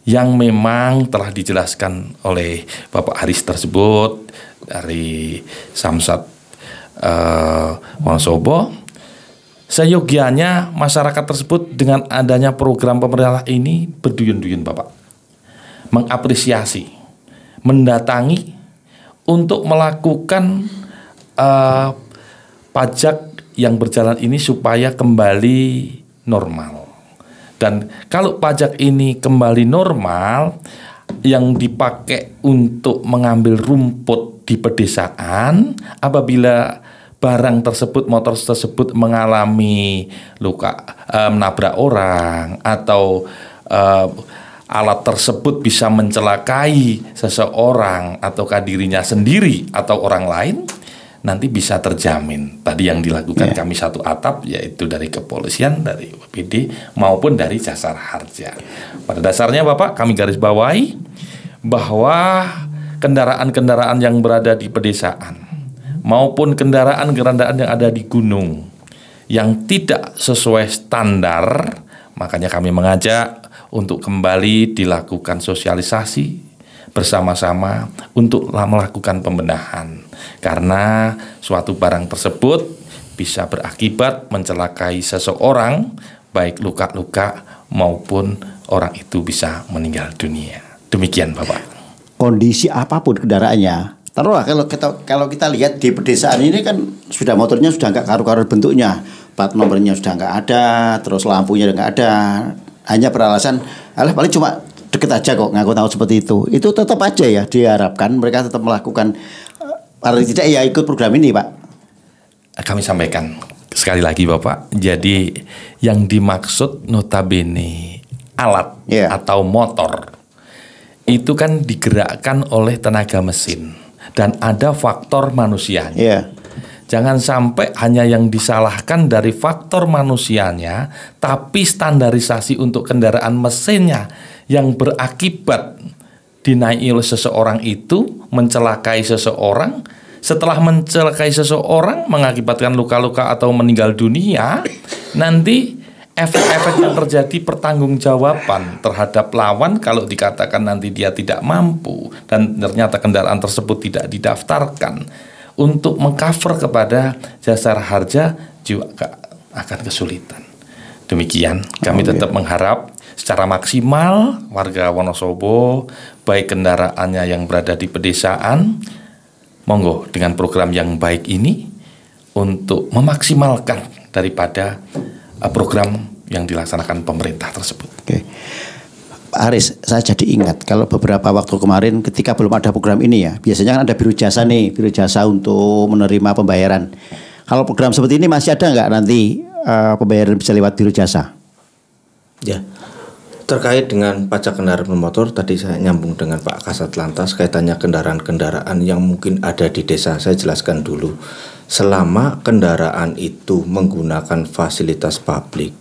yang memang telah dijelaskan oleh Bapak Haris tersebut dari Samsat Wonosobo, seyogianya masyarakat tersebut dengan adanya program pemerintah ini berduyun-duyun Bapak, mengapresiasi, mendatangi untuk melakukan pajak yang berjalan ini supaya kembali normal. Dan kalau pajak ini kembali normal, yang dipakai untuk mengambil rumput di pedesaan, apabila barang tersebut, motor tersebut mengalami luka, menabrak orang, atau alat tersebut bisa mencelakai seseorang ataukah dirinya sendiri atau orang lain, nanti bisa terjamin. Tadi yang dilakukan kami satu atap, yaitu dari kepolisian, dari UPD maupun dari Jasara Harja. Pada dasarnya Bapak, kami garis bawahi bahwa kendaraan-kendaraan yang berada di pedesaan maupun kendaraan-kendaraan yang ada di gunung yang tidak sesuai standar, makanya kami mengajak untuk kembali dilakukan sosialisasi bersama-sama untuk melakukan pembenahan, karena suatu barang tersebut bisa berakibat mencelakai seseorang, baik luka-luka maupun orang itu bisa meninggal dunia. Demikian Bapak. Kondisi apapun kendaraannya, taruhlah kalau kita lihat di pedesaan ini kan sepeda motornya sudah nggak karu-karu bentuknya, plat nomornya sudah nggak ada, terus lampunya nggak ada, hanya beralasan paling cuma deket aja kok ngaku tahu seperti itu tetap aja ya diharapkan mereka tetap melakukan paling tidak ya ikut program ini Pak. Kami sampaikan sekali lagi Bapak, jadi yang dimaksud notabene alat atau motor itu kan digerakkan oleh tenaga mesin dan ada faktor manusianya. Jangan sampai hanya yang disalahkan dari faktor manusianya, tapi standarisasi untuk kendaraan mesinnya yang berakibat dinaiki oleh seseorang itu mencelakai seseorang. Setelah mencelakai seseorang mengakibatkan luka-luka atau meninggal dunia, nanti efek-efek yang terjadi pertanggungjawaban terhadap lawan kalau dikatakan nanti dia tidak mampu dan ternyata kendaraan tersebut tidak didaftarkan untuk mengcover kepada Jasara Harja juga akan kesulitan. Demikian kami tetap mengharap secara maksimal warga Wonosobo baik kendaraannya yang berada di pedesaan, monggo dengan program yang baik ini untuk memaksimalkan daripada program yang dilaksanakan pemerintah tersebut. Oke. Pak Haris, saya jadi ingat kalau beberapa waktu kemarin ketika belum ada program ini ya, biasanya kan ada biro jasa nih, biro jasa untuk menerima pembayaran. Kalau program seperti ini masih ada nggak nanti pembayaran bisa lewat biro jasa? Ya, terkait dengan pajak kendaraan bermotor, tadi saya nyambung dengan Pak Kasat Lantas kaitannya kendaraan-kendaraan yang mungkin ada di desa. Saya jelaskan dulu, selama kendaraan itu menggunakan fasilitas publik,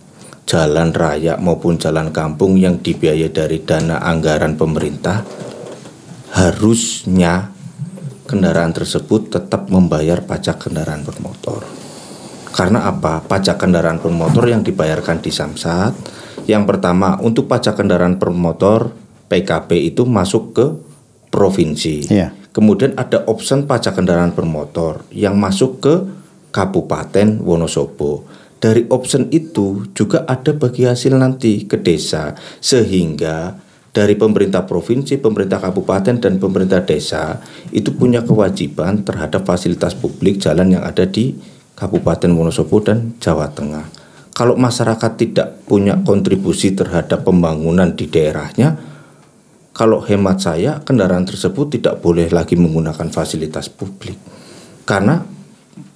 jalan raya maupun jalan kampung yang dibiayai dari dana anggaran pemerintah, harusnya kendaraan tersebut tetap membayar pajak kendaraan bermotor. Karena apa? Pajak kendaraan bermotor yang dibayarkan di Samsat, yang pertama untuk pajak kendaraan bermotor PKB itu masuk ke provinsi. Kemudian ada option pajak kendaraan bermotor yang masuk ke Kabupaten Wonosobo. Dari option itu juga ada bagi hasil nanti ke desa, sehingga dari pemerintah provinsi, pemerintah kabupaten, dan pemerintah desa itu punya kewajiban terhadap fasilitas publik jalan yang ada di Kabupaten Wonosobo dan Jawa Tengah. Kalau masyarakat tidak punya kontribusi terhadap pembangunan di daerahnya, kalau hemat saya kendaraan tersebut tidak boleh lagi menggunakan fasilitas publik. Karena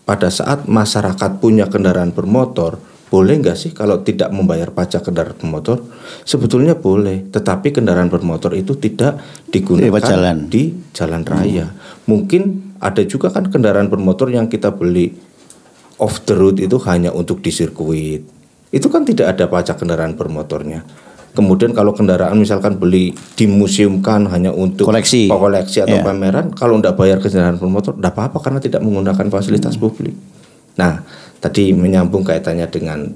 pada saat masyarakat punya kendaraan bermotor, boleh nggak sih kalau tidak membayar pajak kendaraan bermotor? Sebetulnya boleh, tetapi kendaraan bermotor itu tidak digunakan di jalan raya. Mungkin ada juga kan kendaraan bermotor yang kita beli off the road itu hanya untuk di sirkuit. Itu kan tidak ada pajak kendaraan bermotornya. Kemudian kalau kendaraan misalkan beli dimuseumkan hanya untuk koleksi atau pameran, kalau tidak bayar kendaraan bermotor tidak apa-apa karena tidak menggunakan fasilitas publik. Nah, tadi menyambung kaitannya dengan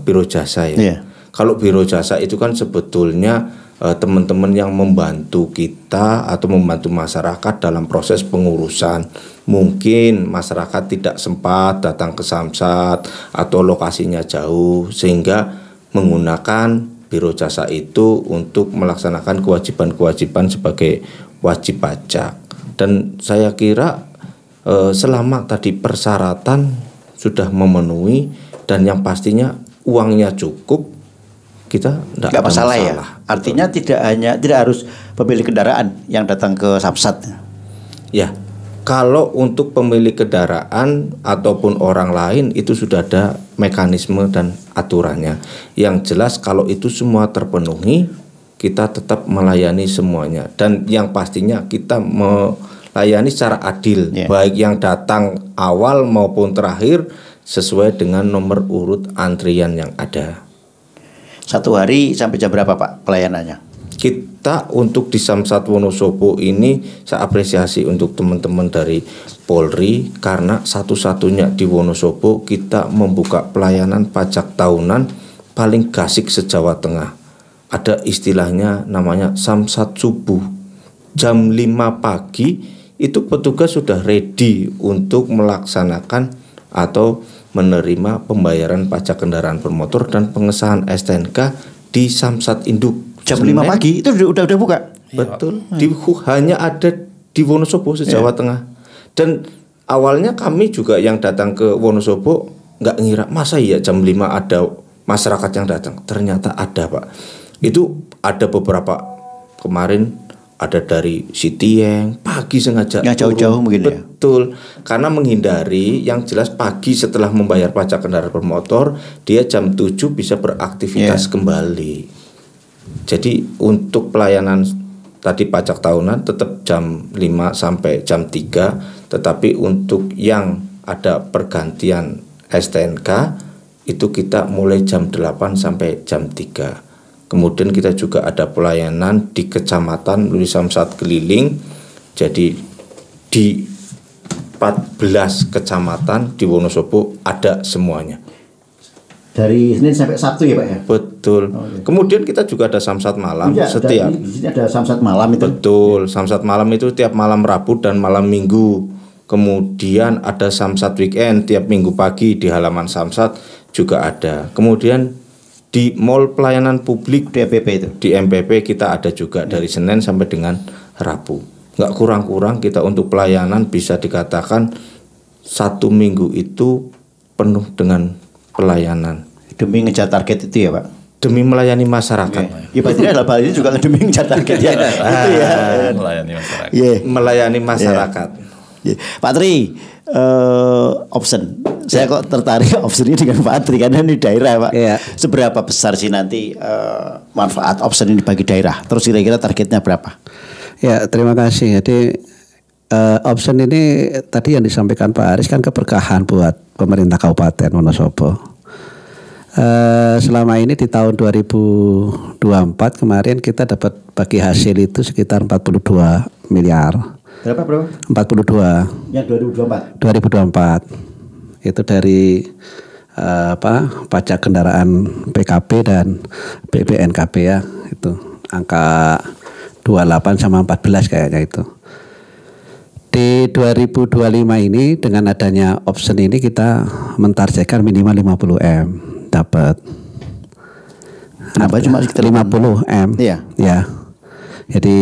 biro jasa ya. Kalau biro jasa itu kan sebetulnya teman-teman yang membantu kita atau membantu masyarakat dalam proses pengurusan. Mungkin masyarakat tidak sempat datang ke Samsat atau lokasinya jauh, sehingga menggunakan biro jasa itu untuk melaksanakan kewajiban-kewajiban sebagai wajib pajak. Dan saya kira selama tadi persyaratan sudah memenuhi dan yang pastinya uangnya cukup, kita tidak masalah ya. Artinya tidak harus pemilik kendaraan yang datang ke Samsat. Ya, kalau untuk pemilik kendaraan ataupun orang lain itu sudah ada mekanisme dan aturannya. Yang jelas kalau itu semua terpenuhi, kita tetap melayani semuanya. Dan yang pastinya kita melayani secara adil, baik yang datang awal maupun terakhir sesuai dengan nomor urut antrian yang ada. Satu hari sampai jam berapa Pak pelayanannya? Kita untuk di Samsat Wonosobo ini saya apresiasi untuk teman-teman dari Polri karena satu-satunya di Wonosobo kita membuka pelayanan pajak tahunan paling gasik se-Jawa Tengah. Ada istilahnya namanya Samsat subuh. Jam 5 pagi itu petugas sudah ready untuk melaksanakan atau menerima pembayaran pajak kendaraan bermotor dan pengesahan STNK di Samsat Induk. Jam 5 pagi itu udah buka? Betul. Hanya ada di Wonosobo se-Jawa Tengah. Dan awalnya kami juga yang datang ke Wonosobo nggak ngira masa iya jam 5 ada masyarakat yang datang. Ternyata ada Pak. Itu ada beberapa kemarin ada dari Sitieng pagi sengaja jauh-jauh mungkin ya. Betul, karena menghindari yang jelas pagi setelah membayar pajak kendaraan bermotor dia jam 7 bisa beraktivitas kembali. Jadi untuk pelayanan tadi pajak tahunan tetap jam 5 sampai jam 3, tetapi untuk yang ada pergantian STNK itu kita mulai jam 8 sampai jam 3. Kemudian kita juga ada pelayanan di kecamatan di Samsat keliling. Jadi di 14 kecamatan di Wonosobo ada semuanya. Dari Senin sampai Sabtu ya Pak ya? Betul. Kemudian kita juga ada Samsat malam setiap. Di sini ada Samsat malam itu. Betul. Samsat malam itu tiap malam Rabu dan malam Minggu. Kemudian ada Samsat weekend tiap Minggu pagi di halaman Samsat juga ada. Kemudian di Mall Pelayanan Publik di MPP itu. Di MPP kita ada juga dari Senin sampai dengan Rabu. Nggak kurang-kurang kita untuk pelayanan bisa dikatakan 1 minggu itu penuh dengan pelayanan. Demi ngejar target itu ya Pak? Demi melayani masyarakat. Ya berarti dalam hal ini juga demi ngejar target ya. Itu ya. Melayani masyarakat. Melayani masyarakat. Pak Tri, option. Saya kok tertarik option ini dengan Pak Tri karena ini daerah Pak. Seberapa besar sih nanti manfaat option ini bagi daerah? Terus kira-kira targetnya berapa? Ya, terima kasih. Jadi option ini tadi yang disampaikan Pak Aris kan keberkahan buat pemerintah Kabupaten Wonosobo. Selama ini di tahun 2024 kemarin kita dapat bagi hasil itu sekitar 42 miliar. Berapa 42. Yang 2024. 2024. Itu dari pajak kendaraan PKP dan BPNKB ya, itu angka 28 sama 14 kayaknya itu. Di 2025 ini dengan adanya option ini kita mentargetkan minimal 50 M dapat. Apa cuma sekitar 50 M? Iya. Ya. Jadi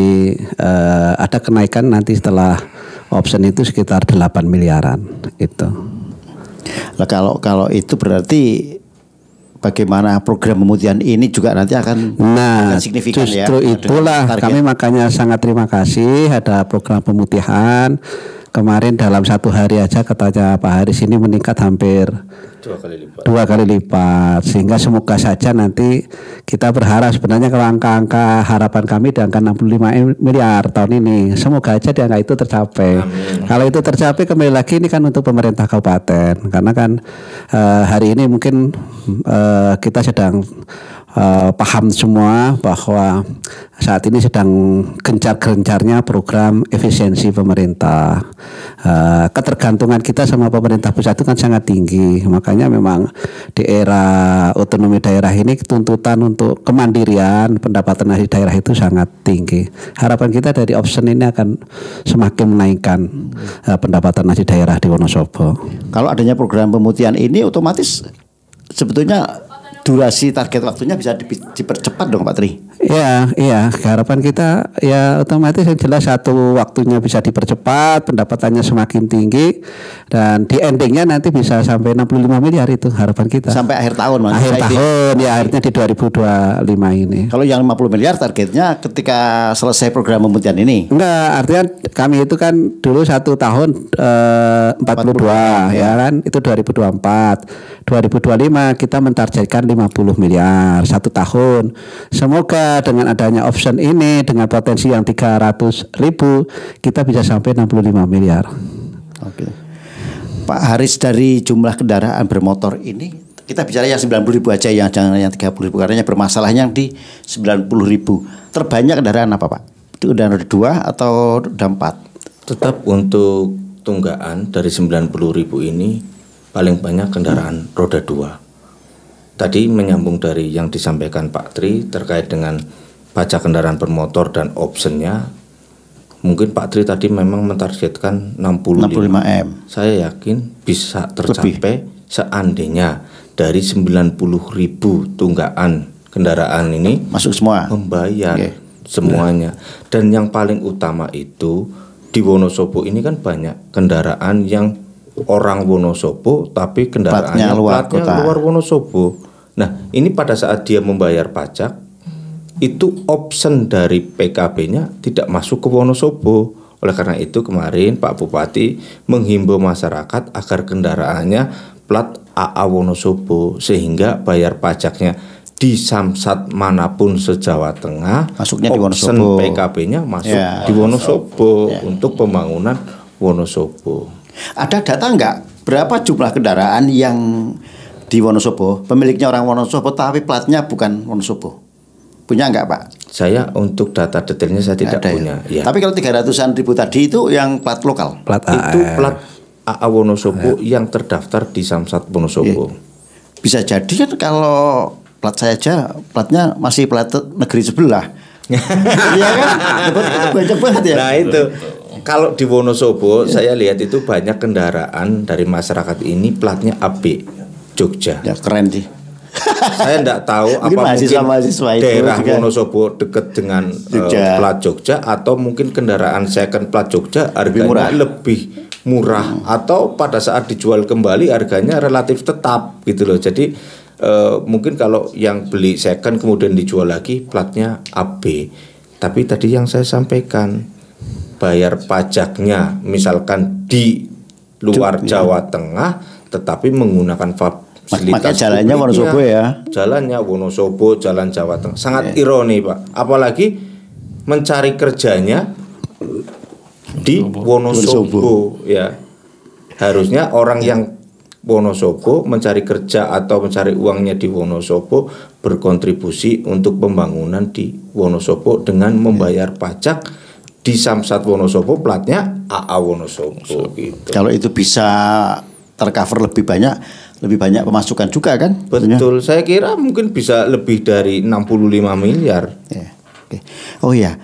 ada kenaikan nanti setelah option itu sekitar 8 miliaran itu. Nah, kalau itu berarti bagaimana program pemutihan ini juga nanti akan signifikan ya. Justru itulah kami makanya sangat terima kasih ada program pemutihan. Kemarin dalam 1 hari aja katanya Pak Haris ini meningkat hampir 2 kali lipat. Sehingga semoga saja nanti kita berharap sebenarnya kalau angka-angka harapan kami di angka 65 miliar tahun ini, semoga aja di angka itu tercapai. Kalau itu tercapai kembali lagi ini kan untuk pemerintah kabupaten, karena kan hari ini mungkin kita sedang paham semua bahwa saat ini sedang gencar-gencarnya program efisiensi pemerintah. Ketergantungan kita sama pemerintah pusat itu kan sangat tinggi. Makanya memang di era otonomi daerah ini tuntutan untuk kemandirian pendapatan dari daerah itu sangat tinggi. Harapan kita dari option ini akan semakin menaikkan pendapatan dari daerah di Wonosobo. Kalau adanya program pemutihan ini otomatis sebetulnya durasi target waktunya bisa dipercepat dong Pak Tri? Iya, harapan kita ya otomatis yang jelas satu waktunya bisa dipercepat, pendapatannya semakin tinggi dan di endingnya nanti bisa sampai 65 miliar itu harapan kita. Sampai akhir tahun Akhir tahun ya akhirnya di 2025 ini. Kalau yang 50 miliar targetnya ketika selesai program pemutihan ini? Enggak, artinya kami itu kan dulu 1 tahun 42 ya kan, itu 2024. 2025 kita mentargetkan 50 miliar 1 tahun. Semoga dengan adanya option ini dengan potensi yang 300.000 kita bisa sampai 65 miliar. Oke. Pak Haris, dari jumlah kendaraan bermotor ini kita bicara yang 90.000 aja, yang jangan yang 30.000 karena bermasalahnya yang di 90.000. Terbanyak kendaraan apa Pak? Itu udah 2 atau udah 4? Tetap untuk tunggaan dari 90.000 ini paling banyak kendaraan roda 2. Tadi menyambung dari yang disampaikan Pak Tri terkait dengan pajak kendaraan bermotor dan optionnya. Mungkin Pak Tri tadi memang mentargetkan 65 M. Saya yakin bisa tercapai seandainya dari 90.000 tunggaan kendaraan ini masuk semua, membayar semuanya. Dan yang paling utama itu di Wonosobo ini kan banyak kendaraan yang orang Wonosobo tapi kendaraannya platnya luar Wonosobo. Nah, ini pada saat dia membayar pajak itu option dari PKB-nya tidak masuk ke Wonosobo. Oleh karena itu kemarin Pak Bupati menghimbau masyarakat agar kendaraannya plat AA Wonosobo sehingga bayar pajaknya di Samsat manapun se-Jawa Tengah masuknya di option Wonosobo. PKB-nya masuk di Wonosobo untuk pembangunan Wonosobo. Ada data nggak berapa jumlah kendaraan yang di Wonosobo pemiliknya orang Wonosobo tapi platnya bukan Wonosobo? Punya nggak Pak? Saya untuk data detailnya saya tidak punya. Ya. Tapi kalau 300-an ribu tadi itu yang plat lokal? Plat itu plat AA Wonosobo yang terdaftar di Samsat Wonosobo. Bisa jadi kan kalau plat saya aja platnya masih plat negeri sebelah. Iya kan? Banyak banget ya. Nah itu. Kalau di Wonosobo saya lihat itu banyak kendaraan dari masyarakat ini platnya AB Jogja. Ya keren sih. Saya tidak tahu apa mahasiswa daerah Wonosobo dekat dengan plat Jogja atau mungkin kendaraan second plat Jogja harganya lebih murah atau pada saat dijual kembali harganya relatif tetap gitu loh. Jadi mungkin kalau yang beli second kemudian dijual lagi platnya AB. Tapi tadi yang saya sampaikan, bayar pajaknya misalkan di luar Jawa Tengah tetapi menggunakan fasilitas maka jalannya Wonosobo ya. Jalannya Wonosobo, jalan Jawa Tengah. Sangat ironi, Pak. Apalagi mencari kerjanya di Wonosobo ya. Harusnya orang yang Wonosobo mencari kerja atau mencari uangnya di Wonosobo berkontribusi untuk pembangunan di Wonosobo dengan membayar pajak di Samsat Wonosobo, platnya AA Wonosobo gitu. Kalau itu bisa tercover lebih banyak pemasukan juga kan? Betul, saya kira mungkin bisa lebih dari 65 miliar. Ya. Oke. Oh ya,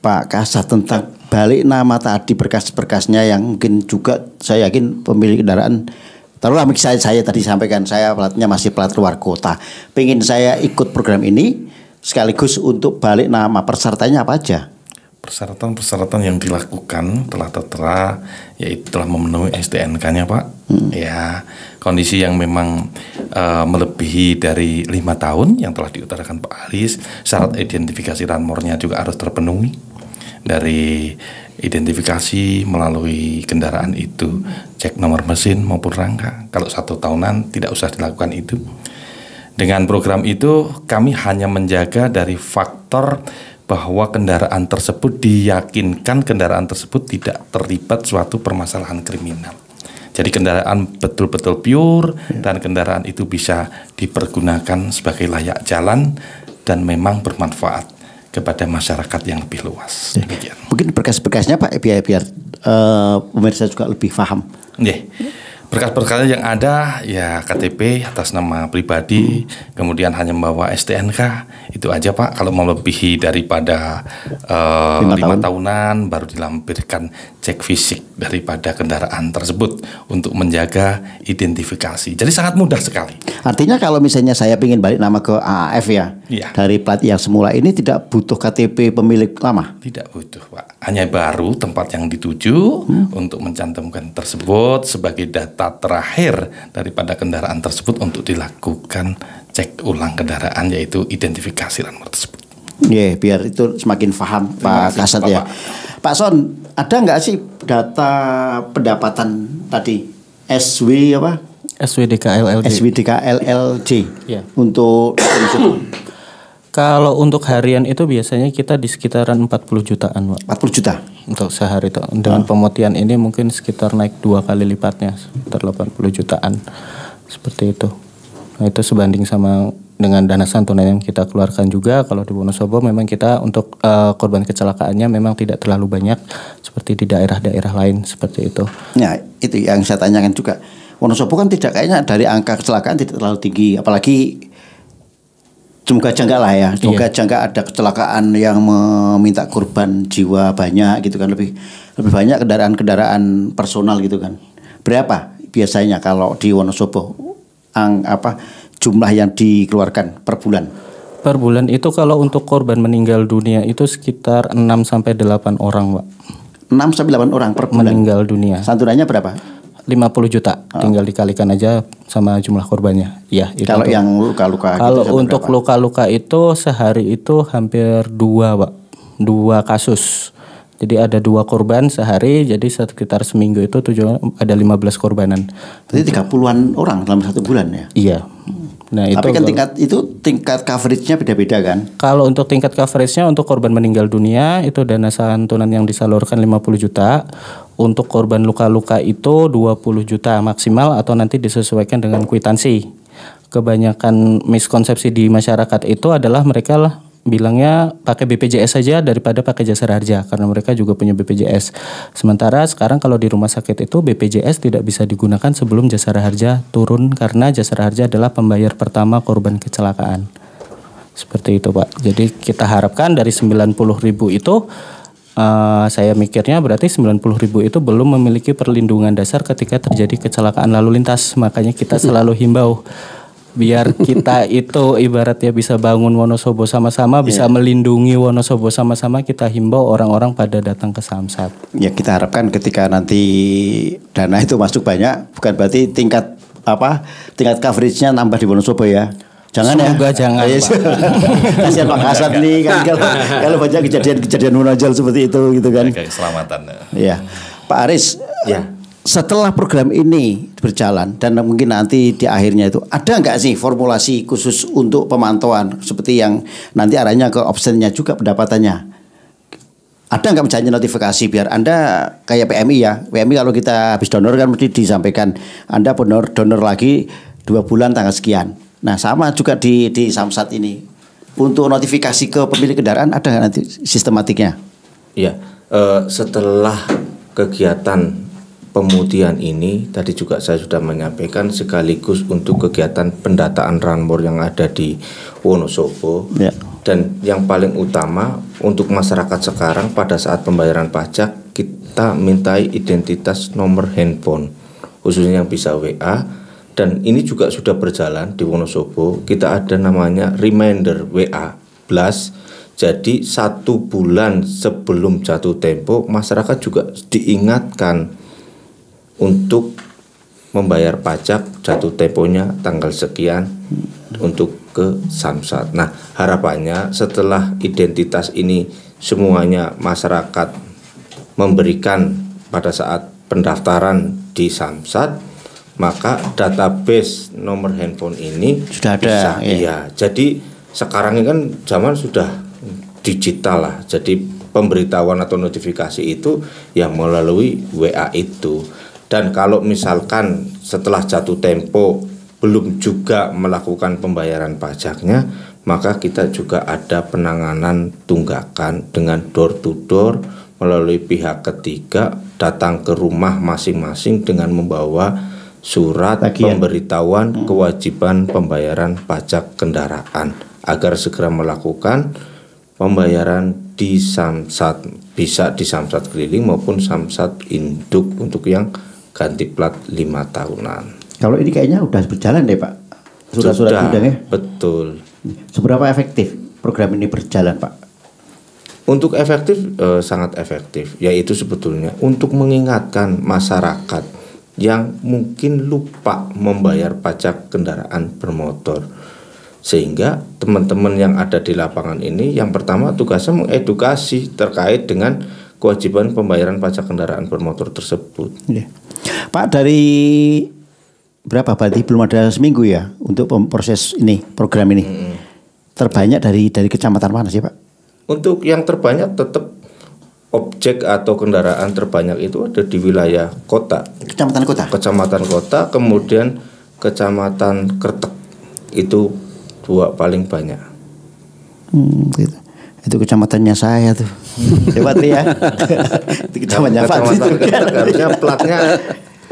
Pak Kasat, tentang balik nama tadi, berkas-berkasnya yang mungkin juga saya yakin pemilik kendaraan, taruhlah saya tadi sampaikan, saya platnya masih plat luar kota, pengen saya ikut program ini sekaligus untuk balik nama, persyaratannya apa aja? Persyaratan yang dilakukan telah tertera, yaitu telah memenuhi STNK-nya, Pak. Ya, kondisi yang memang melebihi dari 5 tahun yang telah diutarakan Pak Aris. Syarat identifikasi ranmornya juga harus terpenuhi. Dari identifikasi melalui kendaraan itu, cek nomor mesin maupun rangka. Kalau 1 tahunan tidak usah dilakukan itu. Dengan program itu kami hanya menjaga dari faktor bahwa kendaraan tersebut diyakinkan kendaraan tersebut tidak terlibat suatu permasalahan kriminal. Jadi kendaraan betul-betul pure dan kendaraan itu bisa dipergunakan sebagai layak jalan dan memang bermanfaat kepada masyarakat yang lebih luas. Demikian. Mungkin berkas-berkasnya Pak biar pemirsa juga lebih paham. Berkas-berkas yang ada ya KTP atas nama pribadi, kemudian hanya membawa STNK, itu aja Pak. Kalau melebihi daripada 5 tahunan baru dilampirkan cek fisik daripada kendaraan tersebut untuk menjaga identifikasi. Jadi sangat mudah sekali. Artinya kalau misalnya saya ingin balik nama ke AAF ya, dari plat yang semula ini tidak butuh KTP pemilik lama? Tidak butuh Pak. Hanya baru tempat yang dituju untuk mencantumkan tersebut sebagai data terakhir daripada kendaraan tersebut untuk dilakukan cek ulang kendaraan, yaitu identifikasi ranmor tersebut. Biar itu semakin paham Pak Kasat ya. Pak Son, ada nggak sih data pendapatan tadi SWDK-LLJ untuk kalau untuk harian itu biasanya kita di sekitaran 40 jutaan, Pak. 40 juta untuk sehari itu. Dengan pemutihan ini mungkin sekitar naik 2 kali lipatnya, sekitar 80 jutaan. Seperti itu. Nah, itu sebanding sama dengan dana santunan yang kita keluarkan juga. Kalau di Wonosobo memang kita untuk korban kecelakaannya memang tidak terlalu banyak seperti di daerah-daerah lain seperti itu. Nah, itu yang saya tanyakan juga. Wonosobo kan tidak, kayaknya dari angka kecelakaan tidak terlalu tinggi, apalagi semoga jangka lah ya, semoga jangka ada kecelakaan yang meminta korban jiwa banyak gitu kan, lebih banyak kendaraan personal gitu kan. Berapa biasanya kalau di Wonosobo jumlah yang dikeluarkan per bulan? Per bulan itu kalau untuk korban meninggal dunia itu sekitar 6 sampai 8 orang, Pak. 6 sampai 8 orang per bulan meninggal dunia. Santunannya berapa? 50 juta, tinggal dikalikan aja sama jumlah korbannya. Ya, itu kalau yang luka-luka. Kalau gitu, untuk luka-luka itu sehari itu hampir 2, Pak. 2 kasus. Jadi ada 2 korban sehari, jadi sekitar seminggu itu ada 15 korbanan. Jadi 30-an orang dalam 1 bulan ya? Iya. Nah, tapi kan tingkat coveragenya beda-beda kan? Kalau untuk tingkat coveragenya untuk korban meninggal dunia itu dana santunan yang disalurkan 50 juta. Untuk korban luka-luka itu 20 juta maksimal atau nanti disesuaikan dengan kwitansi. Kebanyakan miskonsepsi di masyarakat itu adalah mereka bilangnya pakai BPJS saja daripada pakai Jasara Harja karena mereka juga punya BPJS. Sementara sekarang kalau di rumah sakit itu BPJS tidak bisa digunakan sebelum Jasara Harja turun karena Jasara Harja adalah pembayar pertama korban kecelakaan. Seperti itu, Pak. Jadi kita harapkan dari 90.000 itu saya mikirnya berarti 90.000 itu belum memiliki perlindungan dasar ketika terjadi kecelakaan lalu lintas. Makanya kita selalu himbau biar kita itu ibaratnya bisa bangun Wonosobo sama-sama, bisa melindungi Wonosobo sama-sama, kita himbau orang-orang pada datang ke Samsat. Ya, kita harapkan ketika nanti dana itu masuk banyak, bukan berarti tingkat tingkat coveragenya nambah di Wonosobo ya. Jangan Semoga ya. jangan. Kasihan Pak Kasat nih kan kalau banyak kejadian menonjol seperti itu gitu kan. Kayak keselamatan. Ya. Pak Aris, Ya. setelah program ini berjalan dan mungkin nanti di akhirnya itu ada nggak sih formulasi khusus untuk pemantauan seperti yang nanti arahnya ke optionnya juga pendapatannya? Ada nggak misalnya notifikasi biar Anda kayak PMI ya? PMI kalau kita habis donor kan mesti disampaikan Anda donor lagi 2 bulan tanggal sekian. Nah sama juga di Samsat ini untuk notifikasi ke pemilik kendaraan ada nggak nanti sistematiknya? Ya, setelah kegiatan pemudian ini tadi juga saya sudah menyampaikan sekaligus untuk kegiatan pendataan ranmor yang ada di Wonosobo. Ya. Dan yang paling utama untuk masyarakat sekarang pada saat pembayaran pajak kita mintai identitas nomor handphone khususnya yang bisa WA. Dan ini juga sudah berjalan di Wonosobo. Kita ada namanya reminder WA Blast. Jadi 1 bulan sebelum jatuh tempo masyarakat juga diingatkan untuk membayar pajak jatuh temponya tanggal sekian untuk ke Samsat. Nah harapannya setelah identitas ini semuanya masyarakat memberikan pada saat pendaftaran di Samsat, maka database nomor handphone ini sudah ada. Bisa, iya. Jadi sekarang ini kan zaman sudah digital lah. Jadi pemberitahuan atau notifikasi itu yang melalui WA itu. Dan kalau misalkan setelah jatuh tempo belum juga melakukan pembayaran pajaknya, maka kita juga ada penanganan tunggakan dengan door to door melalui pihak ketiga datang ke rumah masing-masing dengan membawa surat pemberitahuan kewajiban pembayaran pajak kendaraan agar segera melakukan pembayaran di Samsat, bisa di Samsat keliling maupun Samsat induk untuk yang ganti plat 5 tahunan. Kalau ini kayaknya udah berjalan deh Pak. Surat-surat undangnya. Betul. Seberapa efektif program ini berjalan Pak? Untuk efektif sangat efektif, yaitu sebetulnya untuk mengingatkan masyarakat yang mungkin lupa membayar pajak kendaraan bermotor. Sehingga teman-teman yang ada di lapangan ini yang pertama tugasnya mengedukasi terkait dengan kewajiban pembayaran pajak kendaraan bermotor tersebut. Ya. Pak, dari berapa berarti belum ada seminggu ya untuk proses ini, program ini. Terbanyak dari kecamatan mana sih Pak? Untuk yang terbanyak tetap objek atau kendaraan terbanyak itu ada di wilayah kota. Kecamatan kota? Kecamatan kota, kemudian kecamatan Kertek. Itu 2 paling banyak. Gitu. Itu kecamatannya saya tuh. Coba ya. Itu kecamatannya Pak. Harusnya platnya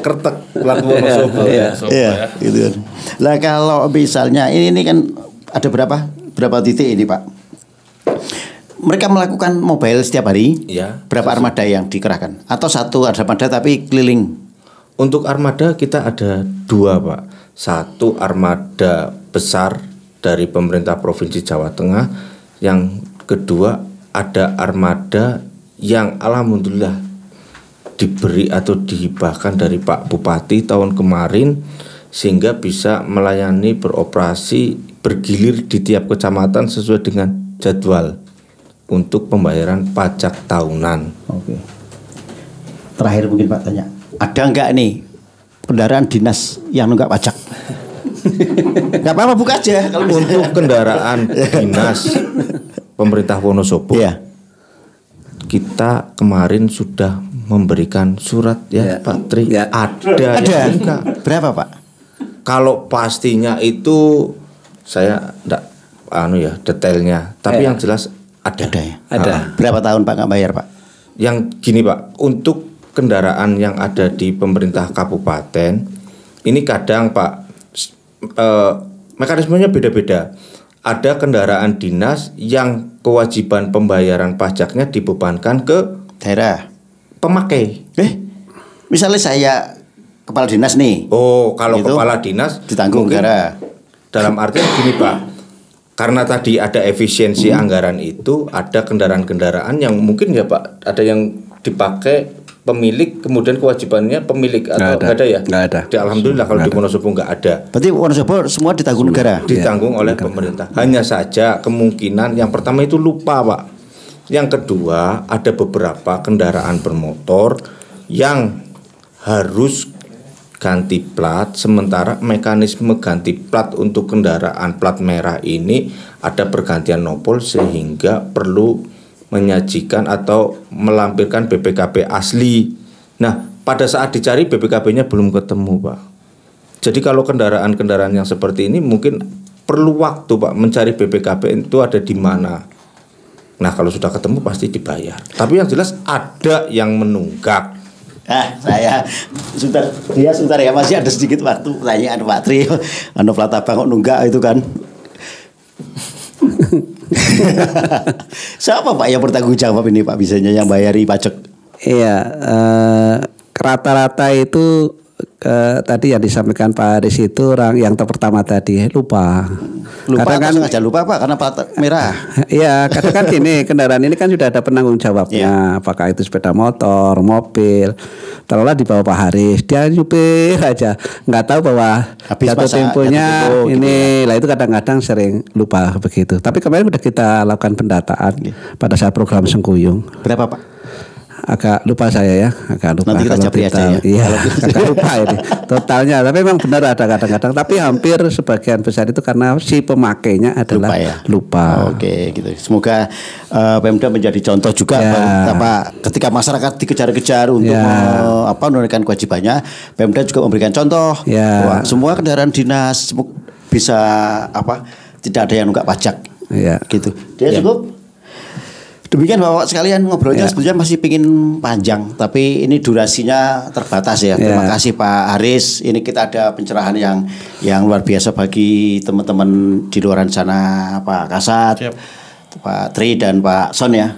Kertek, plat Wonosobo. Iya, gitu kan. Lah kalau misalnya ini kan ada berapa titik ini Pak? Mereka melakukan mobile setiap hari. Ya. Berapa armada yang dikerahkan? Atau satu armada tapi keliling? Untuk armada kita ada 2 Pak. 1 armada besar dari pemerintah Provinsi Jawa Tengah. Yang kedua ada armada yang alhamdulillah diberi atau dihibahkan dari Pak Bupati tahun kemarin, sehingga bisa melayani beroperasi bergilir di tiap kecamatan sesuai dengan jadwal untuk pembayaran pajak tahunan. Oke. Terakhir mungkin Pak tanya, ada nggak nih kendaraan dinas yang nunggak pajak? Nggak apa-apa, buka aja. Kalau untuk kendaraan dinas pemerintah Wonosobo, ya, kita kemarin sudah memberikan surat ya, Pak Tri. Ya. Ada. Berapa Pak? Kalau pastinya itu saya enggak detailnya, tapi yang jelas ada ya. Ada. Berapa tahun Pak nggak bayar Pak? Yang gini Pak, untuk kendaraan yang ada di pemerintah kabupaten ini kadang Pak mekanismenya beda-beda. Ada kendaraan dinas yang kewajiban pembayaran pajaknya dibebankan ke daerah pemakai. Misalnya saya kepala dinas nih. Oh, kalau gitu, kepala dinas ditanggung negara. Dalam artian gini Pak, karena tadi ada efisiensi anggaran itu, ada kendaraan-kendaraan yang mungkin ya Pak, ada yang dipakai pemilik kemudian kewajibannya pemilik atau nggak ada ya? Nggak ada. Alhamdulillah kalau di Wonosobo nggak ada. Berarti Wonosobo semua ditanggung negara? Ditanggung oleh pemerintah. Hanya saja kemungkinan yang pertama itu lupa, Pak. Yang kedua, ada beberapa kendaraan bermotor yang harus ganti plat, sementara mekanisme ganti plat untuk kendaraan plat merah ini ada pergantian nopol sehingga perlu menyajikan atau melampirkan BPKB asli. Nah, pada saat dicari BPKB-nya belum ketemu, Pak. Jadi kalau kendaraan-kendaraan yang seperti ini mungkin perlu waktu, Pak, mencari BPKB itu ada di mana. Nah, kalau sudah ketemu pasti dibayar. Tapi yang jelas ada yang menunggak. Saya sebentar ya, masih ada sedikit waktu pertanyaan Pak Tri. Plat abang kok nunggak itu kan. Siapa Pak yang bertanggung jawab ini Pak, bisanya yang bayari pajak? Iya, rata-rata itu tadi yang disampaikan Pak Aris itu orang yang pertama tadi lupa. Kadang kan sengaja lupa Pak karena plat merah. Iya, kadang kan gini, kendaraan ini kan sudah ada penanggung jawabnya. Apakah itu sepeda motor, mobil. Taruhlah di bawah Pak Haris, dia nyupir aja, nggak tahu bahwa jatuh temponya ini. Lah itu kadang-kadang sering lupa begitu. Tapi kemarin sudah kita lakukan pendataan pada saat program Sengkuyung. Berapa Pak? Agak lupa saya ya, agak lupa. Nanti kita japri aja ya. Iya, agak lupa ini totalnya. Tapi memang benar ada kadang-kadang. Tapi hampir sebagian besar itu karena si pemakainya adalah lupa. Oke, gitu. Semoga Pemda menjadi contoh juga ketika masyarakat dikejar-kejar untuk menunaikan kewajibannya, Pemda juga memberikan contoh bahwa semua kendaraan dinas bisa tidak ada yang nunggak pajak. Gitu. Dia cukup. Demikian Bapak sekalian, ngobrolnya sebenarnya masih pingin panjang, tapi ini durasinya terbatas ya. Terima kasih Pak Haris. Ini kita ada pencerahan yang luar biasa bagi teman-teman di luar sana, Pak Kasat, Pak Tri dan Pak Son ya.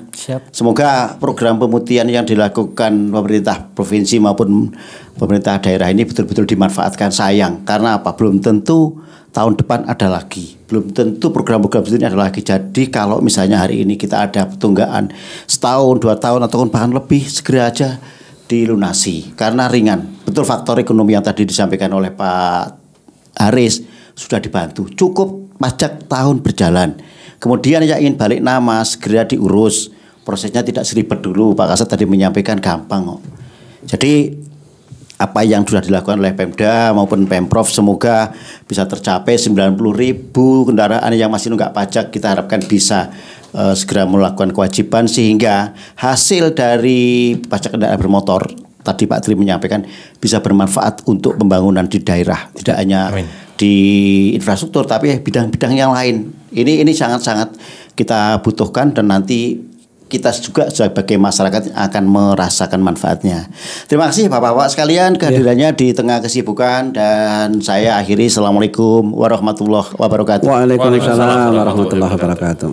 Semoga program pemutihan yang dilakukan pemerintah provinsi maupun pemerintah daerah ini betul-betul dimanfaatkan. Sayang karena apa? Belum tentu tahun depan ada lagi, belum tentu program-program seperti ini ada lagi. Jadi kalau misalnya hari ini kita ada tunggakan setahun, 2 tahun ataupun bahkan lebih, segera aja dilunasi karena ringan. Betul faktor ekonomi yang tadi disampaikan oleh Pak Haris sudah dibantu. Cukup pajak tahun berjalan. Kemudian yang ingin balik nama segera diurus. Prosesnya tidak seribet dulu. Pak Kasat tadi menyampaikan gampang kok. Jadi apa yang sudah dilakukan oleh Pemda maupun Pemprov semoga bisa tercapai. 90.000 kendaraan yang masih nunggak pajak kita harapkan bisa segera melakukan kewajiban sehingga hasil dari pajak kendaraan bermotor tadi Pak Tri menyampaikan bisa bermanfaat untuk pembangunan di daerah, tidak hanya di infrastruktur tapi bidang-bidang yang lain. Ini sangat-sangat kita butuhkan dan nanti kita juga sebagai masyarakat akan merasakan manfaatnya. Terima kasih Bapak-bapak sekalian kehadirannya di tengah kesibukan dan saya akhiri. Assalamualaikum warahmatullahi wabarakatuh. Waalaikumsalam warahmatullahi wabarakatuh.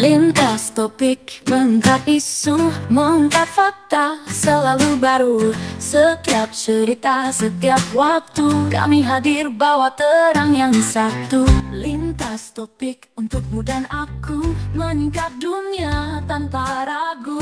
Lintas topik, mengangkat isu, mengangkat fakta, selalu baru. Setiap cerita, setiap waktu, kami hadir bawa terang yang satu. Lintas topik untukmu dan aku, meningkat dunia tanpa ragu.